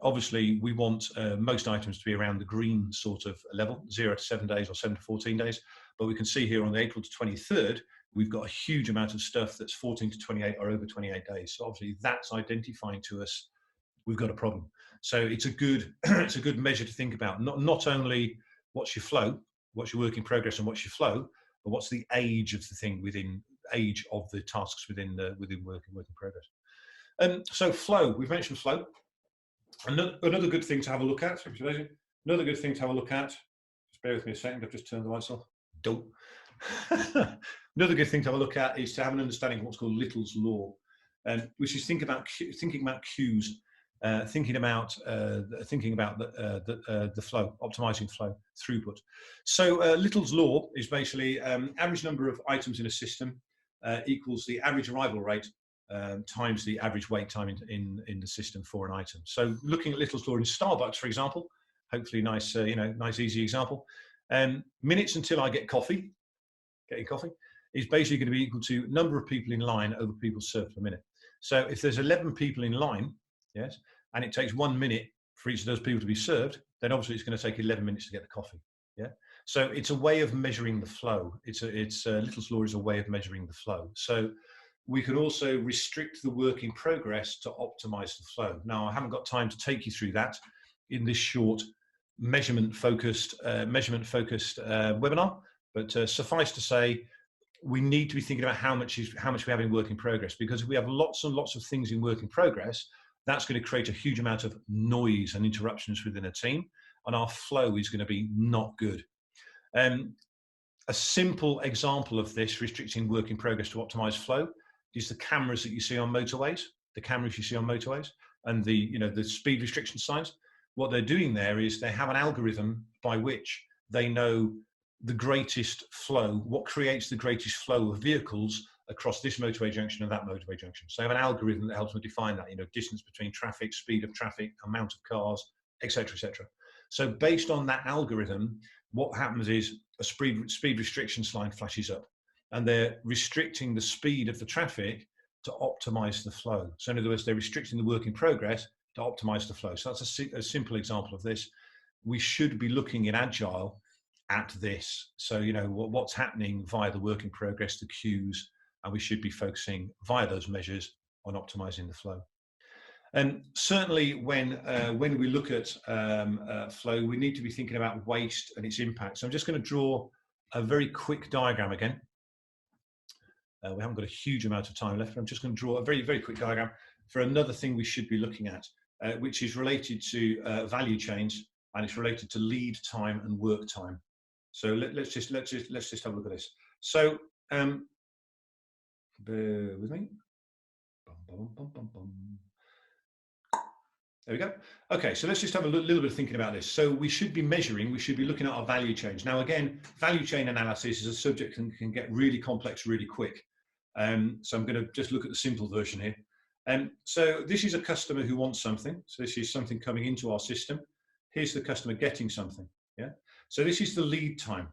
Obviously, we want most items to be around the green sort of level, 0 to 7 days or 7 to 14 days. But we can see here on the April to 23rd, we've got a huge amount of stuff that's 14 to 28 or over 28 days. So obviously, that's identifying to us we've got a problem. So it's a good it's a good measure to think about. Not only what's your flow, what's your work in progress, and what's your flow, but what's the age of the thing age of the tasks within work in progress. So flow, we've mentioned flow. Another good thing to have a look at. Another good thing to have a look at. Just bear with me a second. I've just turned the lights off. Don't. Another good thing to have a look at is to have an understanding of what's called Little's law, which is thinking about queues, thinking about the flow, optimizing flow, throughput. So Little's law is basically average number of items in a system equals the average arrival rate times the average wait time in the system for an item. So looking at Little's law in Starbucks, for example, hopefully nice, nice easy example. Minutes until I get coffee, getting coffee, is basically going to be equal to number of people in line over people served per minute. So if there's 11 people in line, yes, and it takes 1 minute for each of those people to be served, then obviously it's going to take 11 minutes to get the coffee. Yeah. So it's a way of measuring the flow. Little's law is a way of measuring the flow. So we can also restrict the work in progress to optimize the flow. Now, I haven't got time to take you through that in this short measurement-focused webinar, but suffice to say, we need to be thinking about how much we have in work in progress, because if we have lots and lots of things in work in progress, that's going to create a huge amount of noise and interruptions within a team, and our flow is going to be not good. A simple example of this restricting work in progress to optimize flow is the cameras that you see on motorways, and the speed restriction signs. What they're doing there is they have an algorithm by which they know the greatest flow, what creates the greatest flow of vehicles across this motorway junction and that motorway junction. So they have an algorithm that helps them define that, distance between traffic, speed of traffic, amount of cars, etc., etc. So based on that algorithm, what happens is a speed restriction sign flashes up, and they're restricting the speed of the traffic to optimize the flow. So in other words, they're restricting the work in progress to optimize the flow. So that's a simple example of this. We should be looking in Agile at this. So, what's happening via the work in progress, the queues, and we should be focusing via those measures on optimizing the flow. And certainly when we look at flow, we need to be thinking about waste and its impact. So I'm just going to draw a very quick diagram again. We haven't got a huge amount of time left, but I'm just going to draw a very, very quick diagram for another thing we should be looking at, which is related to value chains, and it's related to lead time and work time. So let's just have a look at this. So bear with me. There we go. Okay, so let's just have a little bit of thinking about this. So we should be looking at our value chains. Now, again, value chain analysis is a subject that can get really complex really quick. So I'm going to just look at the simple version here. So this is a customer who wants something. So this is something coming into our system. Here's the customer getting something. Yeah. So this is the lead time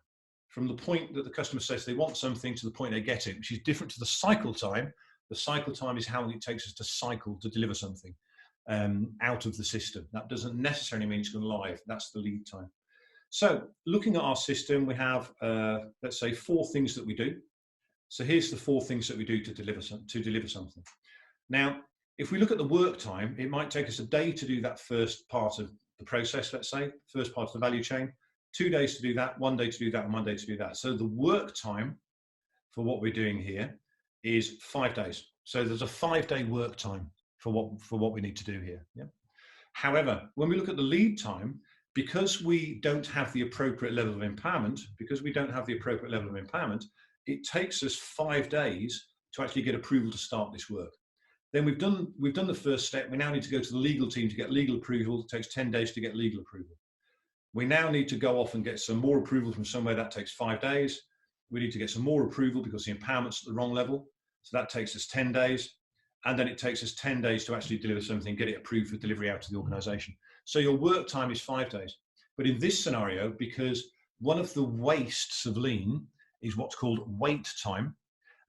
from the point that the customer says they want something to the point they get it, which is different to the cycle time The cycle time is how long it takes us to cycle to deliver something out of the system. That doesn't necessarily mean it's going live. That's the lead time. So looking at our system, we have, let's say, 4 things that we do. So here's the 4 things that we do to deliver something. Now, if we look at the work time, it might take us a day to do that first part of the process, let's say, first part of the value chain, 2 days to do that, 1 day to do that, and 1 day to do that. So the work time for what we're doing here is 5 days. So there's a 5-day work time for what we need to do here. Yeah. However, when we look at the lead time, because we don't have the appropriate level of empowerment, it takes us 5 days to actually get approval to start this work. Then we've done the first step. We now need to go to the legal team to get legal approval. It takes 10 days to get legal approval. We now need to go off and get some more approval from somewhere. That takes 5 days. We need to get some more approval because the empowerment's at the wrong level. So that takes us 10 days. And then it takes us 10 days to actually deliver something, get it approved for delivery out to the organization. So your work time is 5 days. But in this scenario, because one of the wastes of lean is what's called wait time,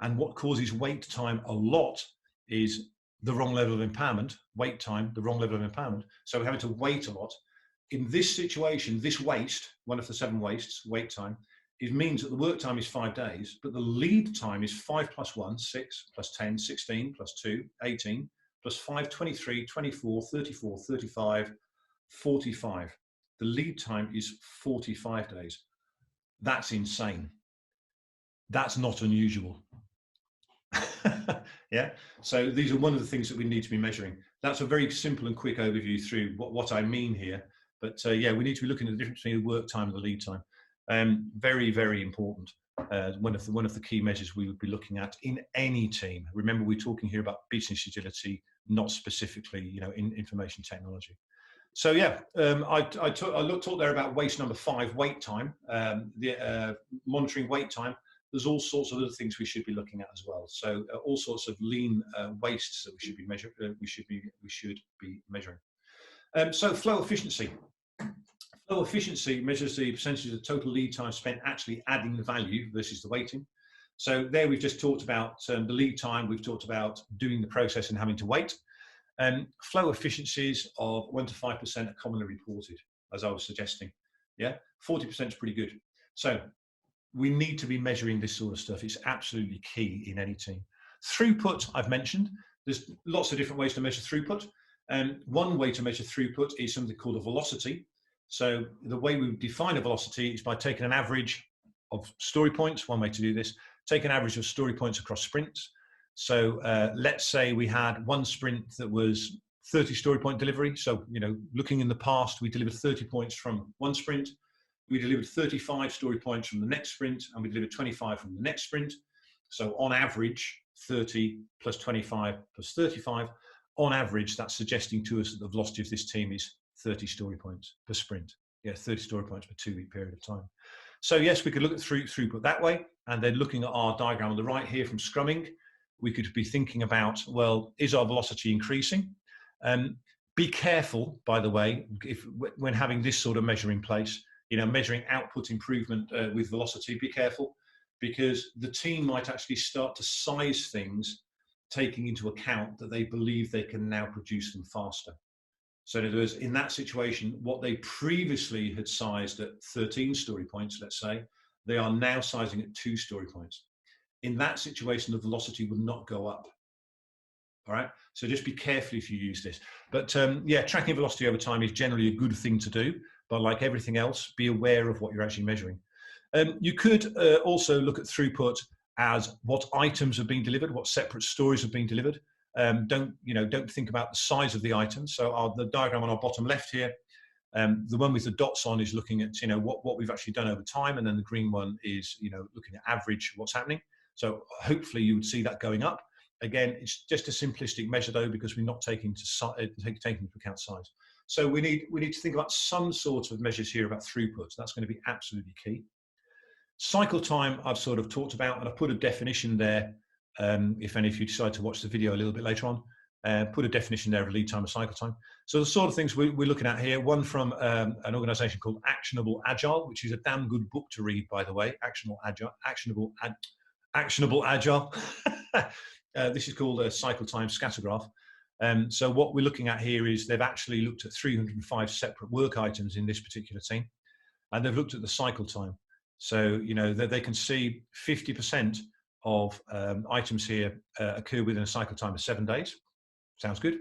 and what causes wait time a lot is the wrong level of empowerment, wait time, the wrong level of empowerment. So we're having to wait a lot. In this situation, this waste, one of the 7 wastes, wait time, it means that the work time is 5 days, but the lead time is 5 plus 1, 6, plus 10, 16, plus 2, 18, plus 5, 23, 24, 34, 35, 45. The lead time is 45 days. That's insane. That's not unusual. Yeah. So these are one of the things that we need to be measuring. That's a very simple and quick overview through what I mean here. But yeah, we need to be looking at the difference between the work time and the lead time. Very, very important. One of the key measures we would be looking at in any team. Remember, we're talking here about business agility, not specifically, in information technology. So yeah, I talked there about waste number 5, wait time. Monitoring wait time. There's all sorts of other things we should be looking at as well. So all sorts of lean wastes that we should be measuring. So flow efficiency. Flow efficiency measures the percentage of total lead time spent actually adding the value versus the waiting. So there we've just talked about the lead time. We've talked about doing the process and having to wait. Flow efficiencies of 1 to 5% are commonly reported, as I was suggesting. Yeah, 40% is pretty good. So we need to be measuring this sort of stuff. It's absolutely key in any team. Throughput, I've mentioned. There's lots of different ways to measure throughput. One way to measure throughput is something called a velocity. So the way we define a velocity is by taking an average of story points. One way to do this, take an average of story points across sprints. So let's say we had one sprint that was 30 story point delivery. So, looking in the past, we delivered 30 points from one sprint. We delivered 35 story points from the next sprint, and we delivered 25 from the next sprint. So on average, 30 plus 25 plus 35. On average, that's suggesting to us that the velocity of this team is 30 story points per sprint. Yeah, 30 story points per 2-week period of time. So yes, we could look at throughput that way. And then looking at our diagram on the right here from scrumming, we could be thinking about, well, is our velocity increasing? Be careful, by the way, when having this sort of measure in place, measuring output improvement with velocity, be careful, because the team might actually start to size things, taking into account that they believe they can now produce them faster. So in other words, in that situation, what they previously had sized at 13 story points, let's say, they are now sizing at 2 story points. In that situation, the velocity will not go up. All right, so just be careful if you use this. But yeah, tracking velocity over time is generally a good thing to do. But like everything else, be aware of what you're actually measuring. You could also look at throughput as what items have been delivered, what separate stories have been delivered. Don't think about the size of the items. So the diagram on our bottom left here, the one with the dots on is looking at what we've actually done over time, and then the green one is looking at average what's happening. So hopefully you would see that going up. Again, it's just a simplistic measure though, because we're not taking into account size. So we need to think about some sort of measures here about throughput. That's going to be absolutely key. Cycle time I've sort of talked about, and I've put a definition there. If any of you decide to watch the video a little bit later on, put a definition there of lead time and cycle time. So the sort of things we're looking at here, one from an organization called Actionable Agile, which is a damn good book to read, by the way. Actionable Agile. This is called a cycle time scatter graph. So what we're looking at here is they've actually looked at 305 separate work items in this particular team, and they've looked at the cycle time. So, you know, they can see 50% of items here occur within a cycle time of 7 days. Sounds good.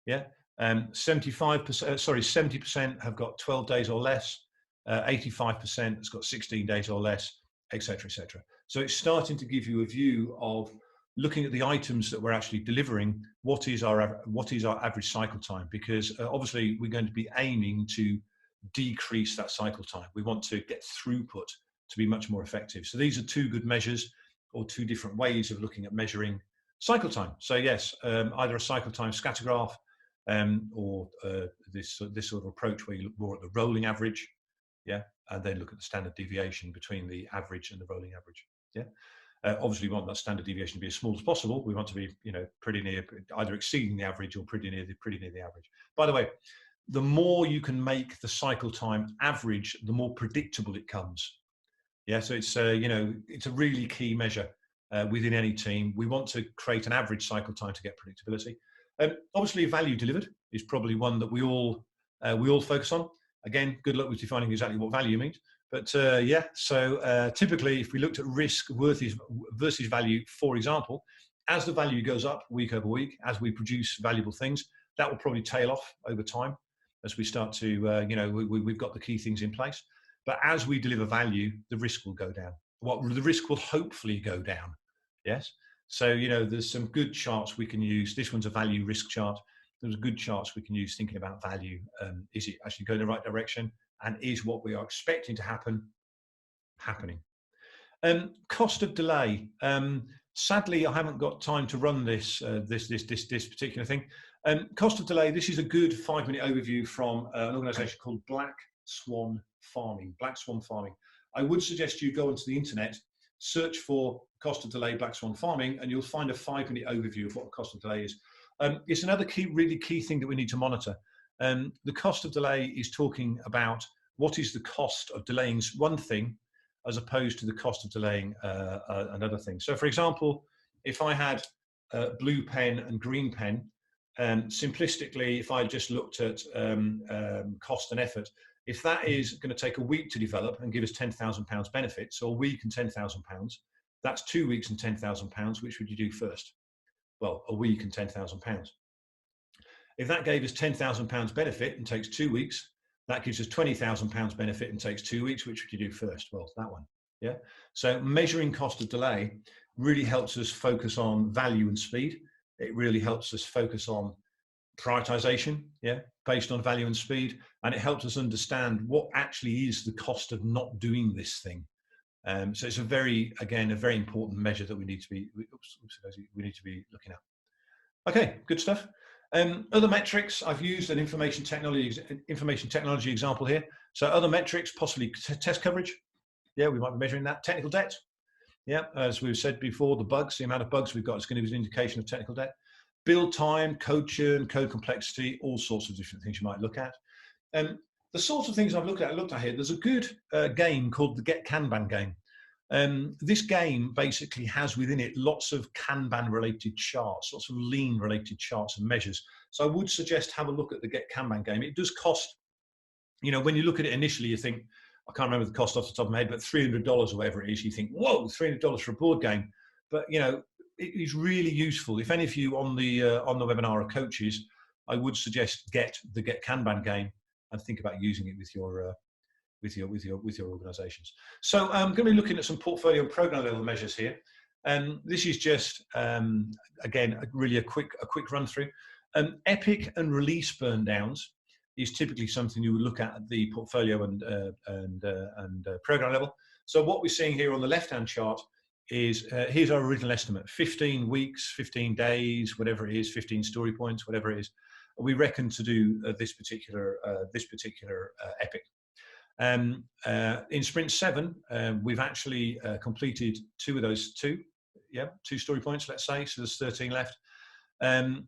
Yeah. 70% have got 12 days or less. 85% has got 16 days or less, etc., etc. So it's starting to give you a view of looking at the items that we're actually delivering. What is our average cycle time? Because obviously we're going to be aiming to decrease that cycle time. We want to get throughput to be much more effective. So these are two good measures, or two different ways of looking at measuring cycle time. So yes, either a cycle time scatter graph, or this sort of approach where you look more at the rolling average, yeah, and then look at the standard deviation between the average and the rolling average. Yeah. Obviously, we want that standard deviation to be as small as possible. We want to be, you know, pretty near, either exceeding the average or pretty near the average. By the way, the more you can make the cycle time average, the more predictable it comes. Yeah, so it's you know, it's a really key measure within any team. We want to create an average cycle time to get predictability. Obviously, value delivered is probably one that we all focus on. Again, good luck with defining exactly what value means. But yeah, so typically, if we looked at risk versus value, for example, as the value goes up week over week, as we produce valuable things, that will probably tail off over time as we start to, you know, we've got the key things in place. But as we deliver value, the risk will go down. The risk will hopefully go down. Yes. So, you know, there's some good charts we can use. This one's a value risk chart. There's good charts we can use thinking about value. Is it actually going in the right direction? And is what we are expecting to happen happening? Cost of delay. Sadly, I haven't got time to run this particular thing. Cost of delay. This is a good 5-minute overview from an organisation called Black Swan Farming. Black Swan Farming. I would suggest you go onto the internet, search for cost of delay Black Swan Farming, and you'll find a 5-minute overview of what cost of delay is. It's another really key thing that we need to monitor. The cost of delay is talking about what is the cost of delaying one thing as opposed to the cost of delaying another thing. So, for example, if I had blue pen and green pen, simplistically, if I just looked at cost and effort, if that is going to take a week to develop and give us £10,000 benefits, or a week and £10,000, that's 2 weeks and £10,000. Which would you do first? Well, a week and £10,000. If that gave us £10,000 benefit and takes 2 weeks, that gives us £20,000 benefit and takes 2 weeks. Which would you do first? Well, that one. Yeah. So measuring cost of delay really helps us focus on value and speed. It really helps us focus on prioritization, yeah, based on value and speed, and it helps us understand what actually is the cost of not doing this thing. So it's a very important measure that we need to be looking at. Okay, good stuff. Other metrics, I've used an information technology example here. So other metrics, possibly test coverage. Yeah, we might be measuring that. Technical debt. Yeah, as we've said before, the amount of bugs we've got is going to be an indication of technical debt. Build time, code churn, code complexity, all sorts of different things you might look at. The sorts of things I've looked at here, there's a good game called the Get Kanban game. This game basically has within it lots of Kanban related charts, lots of lean related charts and measures. So I would suggest have a look at the Get Kanban game. It does cost, you know, when you look at it initially, you think, I can't remember the cost off the top of my head, but $300 or whatever it is, you think, whoa, $300 for a board game. But, you know, it is really useful. If any of you on the webinar are coaches, I would suggest get the Get Kanban game and think about using it with your organizations. So I'm going to be looking at some portfolio and program level measures here. This is just again really a quick run through. Epic and release burn downs is typically something you would look at the portfolio and program level. So what we're seeing here on the left-hand chart is here's our original estimate: 15 weeks, 15 days, whatever it is, 15 story points, whatever it is. We reckon to do this particular epic. In sprint 7, we've actually completed 2 of those 2 story points, let's say, so there's 13 left. In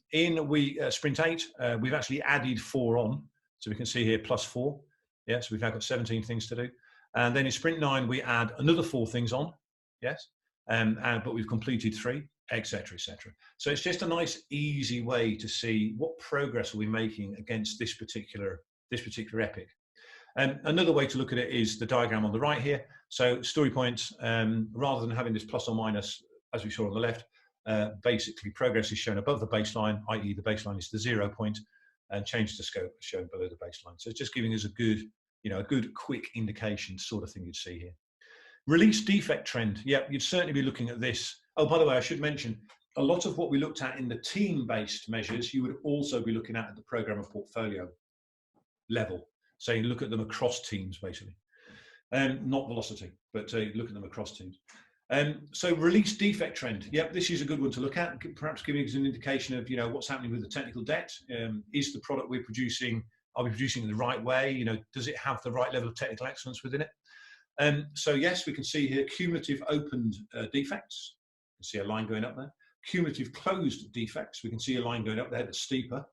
sprint 8, we've actually added 4 on, so we can see here +4. Yeah, so we've now got 17 things to do. And then in sprint 9, we add another 4 things on, yes, but we've completed 3. etc., etc. So it's just a nice, easy way to see what progress are we making against this particular epic. And another way to look at it is the diagram on the right here. So story points, rather than having this plus or minus, as we saw on the left, basically progress is shown above the baseline, i.e. the baseline is the 0 point, and change to scope is shown below the baseline. So it's just giving us a good, a good quick indication sort of thing you'd see here. Release defect trend. Yeah, you'd certainly be looking at this. Oh, by the way, I should mention, a lot of what we looked at in the team-based measures, you would also be looking at the program and portfolio level. So you look at them across teams, basically. Not velocity, but look at them across teams. So release defect trend. Yep, this is a good one to look at, perhaps giving us an indication of, what's happening with the technical debt. Is the product we're producing, are we producing it the right way? Does it have the right level of technical excellence within it? So yes, we can see here cumulative opened defects. You can see a line going up there. Cumulative closed defects. We can see a line going up there that's steeper,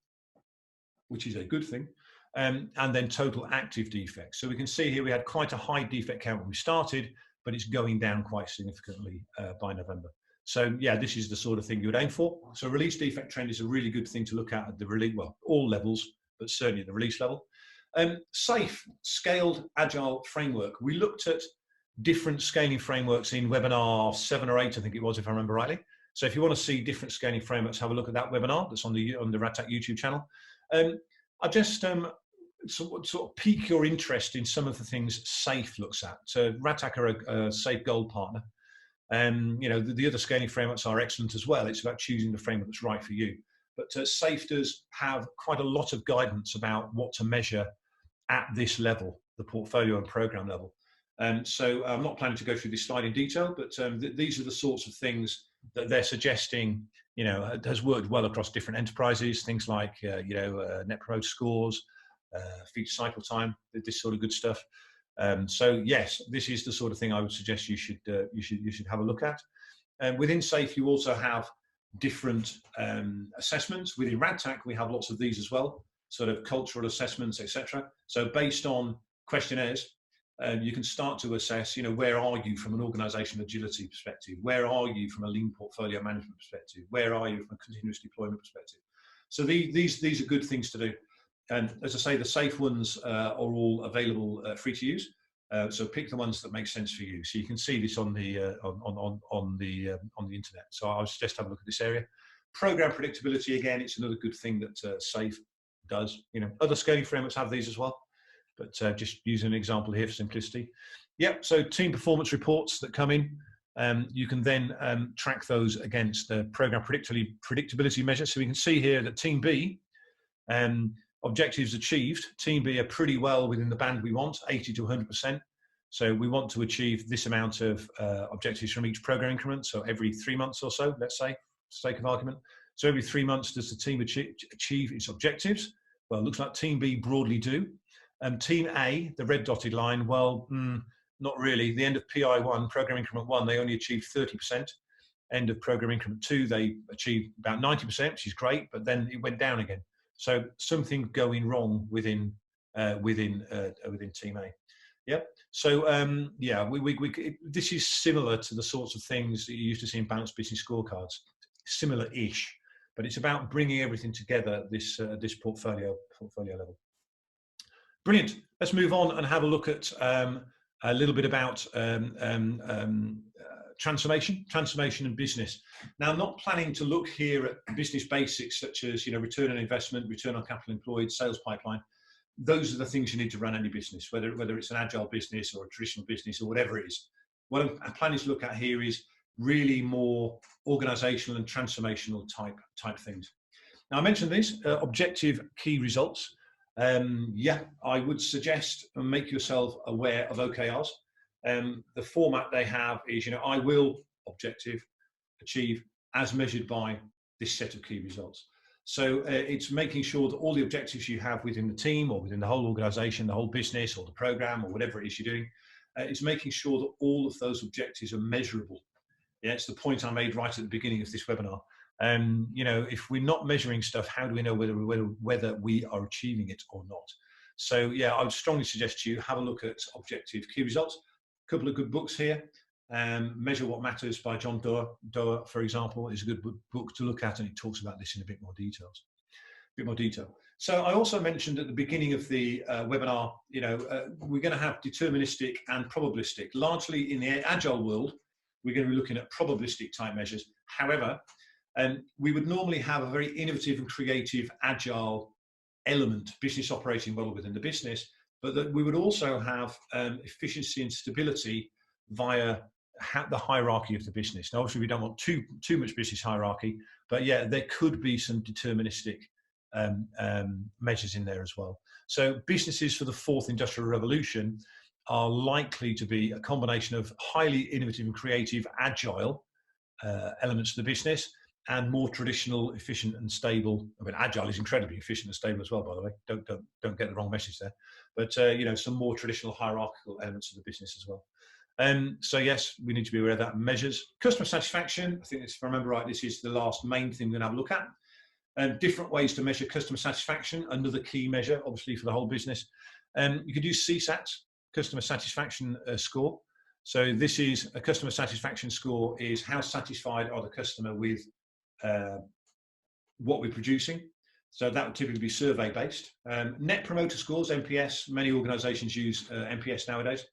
which is a good thing. And then total active defects. So we can see here we had quite a high defect count when we started, but it's going down quite significantly by November. So yeah, this is the sort of thing you would aim for. So release defect trend is a really good thing to look at the release, well, all levels, but certainly at the release level. SAFe, Scaled Agile Framework. We looked at different scaling frameworks in webinar 7 or 8, I think it was, if I remember rightly. So if you want to see different scaling frameworks, have a look at that webinar that's on the RadTech YouTube channel. I just sort of pique your interest in some of the things SAFe looks at. So RadTech are a SAFe Gold partner. The other scaling frameworks are excellent as well. It's about choosing the framework that's right for you. But SAFe does have quite a lot of guidance about what to measure at this level, the portfolio and program level. So I'm not planning to go through this slide in detail, but these are the sorts of things that they're suggesting, has worked well across different enterprises, things like, net promoter scores, feature cycle time, this sort of good stuff. So yes, this is the sort of thing I would suggest you should have a look at. Within SAFe, you also have different assessments. Within RadTech, we have lots of these as well, sort of cultural assessments, etc. So based on questionnaires, you can start to assess, where are you from an organizational agility perspective? Where are you from a lean portfolio management perspective? Where are you from a continuous deployment perspective? So these are good things to do. And as I say, the SAFe ones are all available free to use. So pick the ones that make sense for you. So you can see this on the internet. So I'll just have a look at this area. Program predictability, again, it's another good thing that SAFe does. Other scaling frameworks have these as well, but just using an example here for simplicity. Yep. So team performance reports that come in, you can then track those against the program predictability measures. So we can see here that Team B. Objectives achieved, Team B are pretty well within the band we want, 80 to 100%. So we want to achieve this amount of objectives from each program increment. So every 3 months or so, let's say, for sake of argument. So every 3 months, does the team achieve its objectives? Well, it looks like Team B broadly do. Team A, the red dotted line, well, not really. The end of PI1, program increment 1, they only achieved 30%. End of program increment 2, they achieved about 90%, which is great, but then it went down again. So something going wrong within Team A. Yep. So yeah, this is similar to the sorts of things that you used to see in balanced business scorecards, similar-ish, but it's about bringing everything together this portfolio level. Brilliant. Let's move on and have a look at a little bit about transformation and business. Now, I'm not planning to look here at business basics such as return on investment, return on capital employed, sales pipeline. Those are the things you need to run any business, whether it's an agile business or a traditional business or whatever it is. What I'm planning to look at here is really more organizational and transformational type things. Now, I mentioned this objective key results. Yeah, I would suggest and make yourself aware of OKRs. The format they have is, I will objective achieve as measured by this set of key results. So it's making sure that all the objectives you have within the team or within the whole organization, the whole business or the program or whatever it is you're doing, it's making sure that all of those objectives are measurable. Yeah, it's the point I made right at the beginning of this webinar. If we're not measuring stuff, how do we know whether we are achieving it or not? So yeah, I would strongly suggest you have a look at objective key results. A couple of good books here. Measure What Matters by John Doerr, for example, is a good book to look at, and it talks about this in a bit more detail. So I also mentioned at the beginning of the webinar, we're going to have deterministic and probabilistic. Largely in the Agile world, we're going to be looking at probabilistic type measures. However, we would normally have a very innovative and creative Agile element, business operating model within the business, but that we would also have efficiency and stability via the hierarchy of the business. Now, obviously, we don't want too much business hierarchy, but yeah, there could be some deterministic measures in there as well. So businesses for the fourth industrial revolution are likely to be a combination of highly innovative and creative Agile elements of the business and more traditional, efficient and stable. I mean, Agile is incredibly efficient and stable as well, by the way. Don't get the wrong message there. But some more traditional hierarchical elements of the business as well. So yes, we need to be aware of that. Measures. Customer satisfaction. I think, if I remember right, this is the last main thing we're going to have a look at. Different ways to measure customer satisfaction. Another key measure, obviously, for the whole business. You could use CSAT, customer satisfaction score. So this is a customer satisfaction score, is how satisfied are the customer with what we're producing. So that would typically be survey based. Net promoter scores, NPS. Many organizations use NPS nowadays.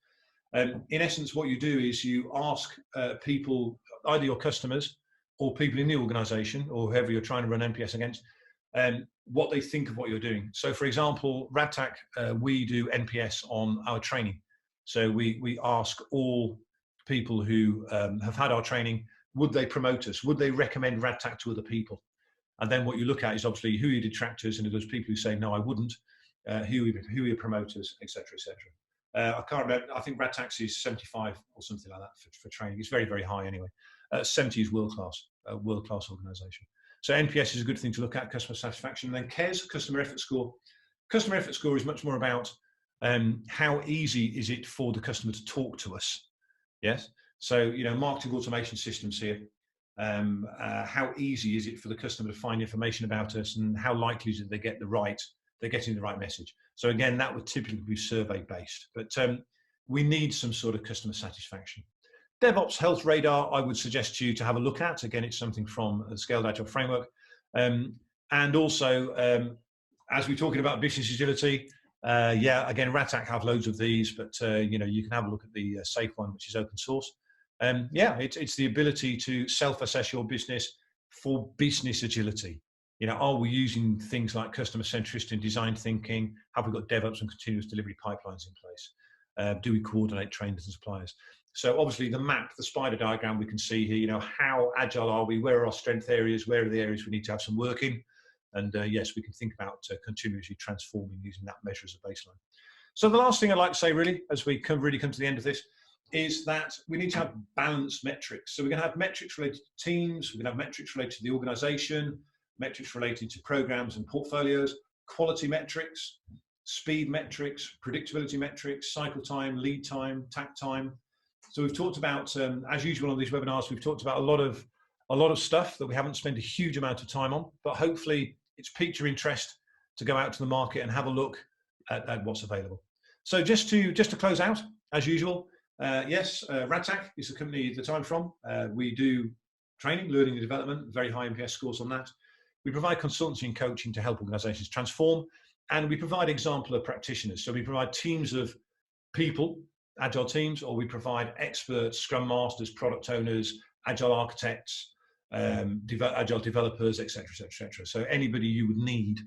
In essence, what you do is you ask people, either your customers or people in the organization or whoever you're trying to run NPS against, what they think of what you're doing. So for example, RadTac, we do NPS on our training. So we ask all people who have had our training, would they promote us? Would they recommend RadTac to other people? And then what you look at is obviously who are your detractors, and if there's people who say, no, I wouldn't, who are your promoters, etc., etc. I can't remember, I think RadTax is 75 or something like that for training. It's very, very high anyway. 70 is world-class organisation. So NPS is a good thing to look at, customer satisfaction. And then CARES, customer effort score. Customer effort score is much more about how easy is it for the customer to talk to us. Yes. So, marketing automation systems here. How easy is it for the customer to find information about us, and how likely is it they're getting the right message? So again, that would typically be survey based, but we need some sort of customer satisfaction. DevOps Health Radar, I would suggest to you to have a look at. Again, it's something from the Scaled Agile Framework. And also, as we're talking about business agility, again, RadTac have loads of these, but you can have a look at the safe one, which is open source. It's the ability to self-assess your business for business agility. Are we using things like customer centricity and design thinking? Have we got DevOps and continuous delivery pipelines in place? Do we coordinate trainers and suppliers? So obviously the map, the spider diagram we can see here, how agile are we? Where are our strength areas? Where are the areas we need to have some work in? And yes, we can think about continuously transforming using that measure as a baseline. So the last thing I'd like to say, really, as we really come to the end of this, is that we need to have balanced metrics. So we're going to have metrics related to teams, we're going to have metrics related to the organization, metrics related to programs and portfolios, quality metrics, speed metrics, predictability metrics, cycle time, lead time, takt time. So we've talked about, as usual on these webinars, we've talked about a lot of stuff that we haven't spent a huge amount of time on, but hopefully it's piqued your interest to go out to the market and have a look at what's available. So just to close out, as usual, yes, RadTac is the company that I'm from. We do training, learning and development, very high NPS scores on that. We provide consultancy and coaching to help organizations transform, and we provide exemplar practitioners. So we provide teams of people, agile teams, or we provide experts, scrum masters, product owners, agile architects, agile developers, etc., etc., etc. So anybody you would need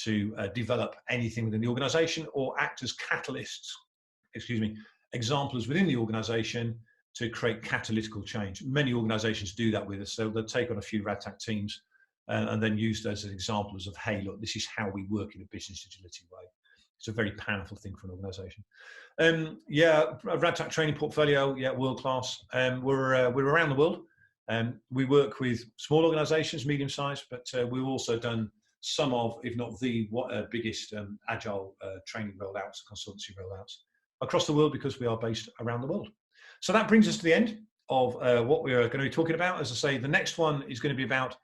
to develop anything within the organization or act as catalysts, examples within the organization to create catalytical change. Many organizations do that with us. So they'll take on a few RadTac teams and then use those as examples of, hey, look, this is how we work in a business agility way. It's a very powerful thing for an organization. RadTac training portfolio, world class. We're around the world. We work with small organizations, medium sized, but we've also done some of, if not the biggest agile training rollouts, consultancy rollouts across the world, because we are based around the world. So that brings us to the end of what we're going to be talking about. As I say, the next one is going to be about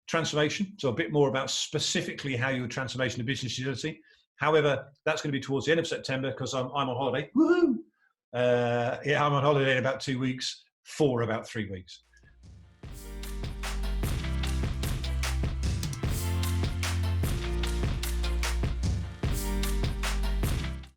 transformation, so a bit more about specifically how you would transformation of business agility. However, that's going to be towards the end of September, because I'm on holiday. Woohoo! I'm on holiday in about 2 weeks. for about 3 weeks.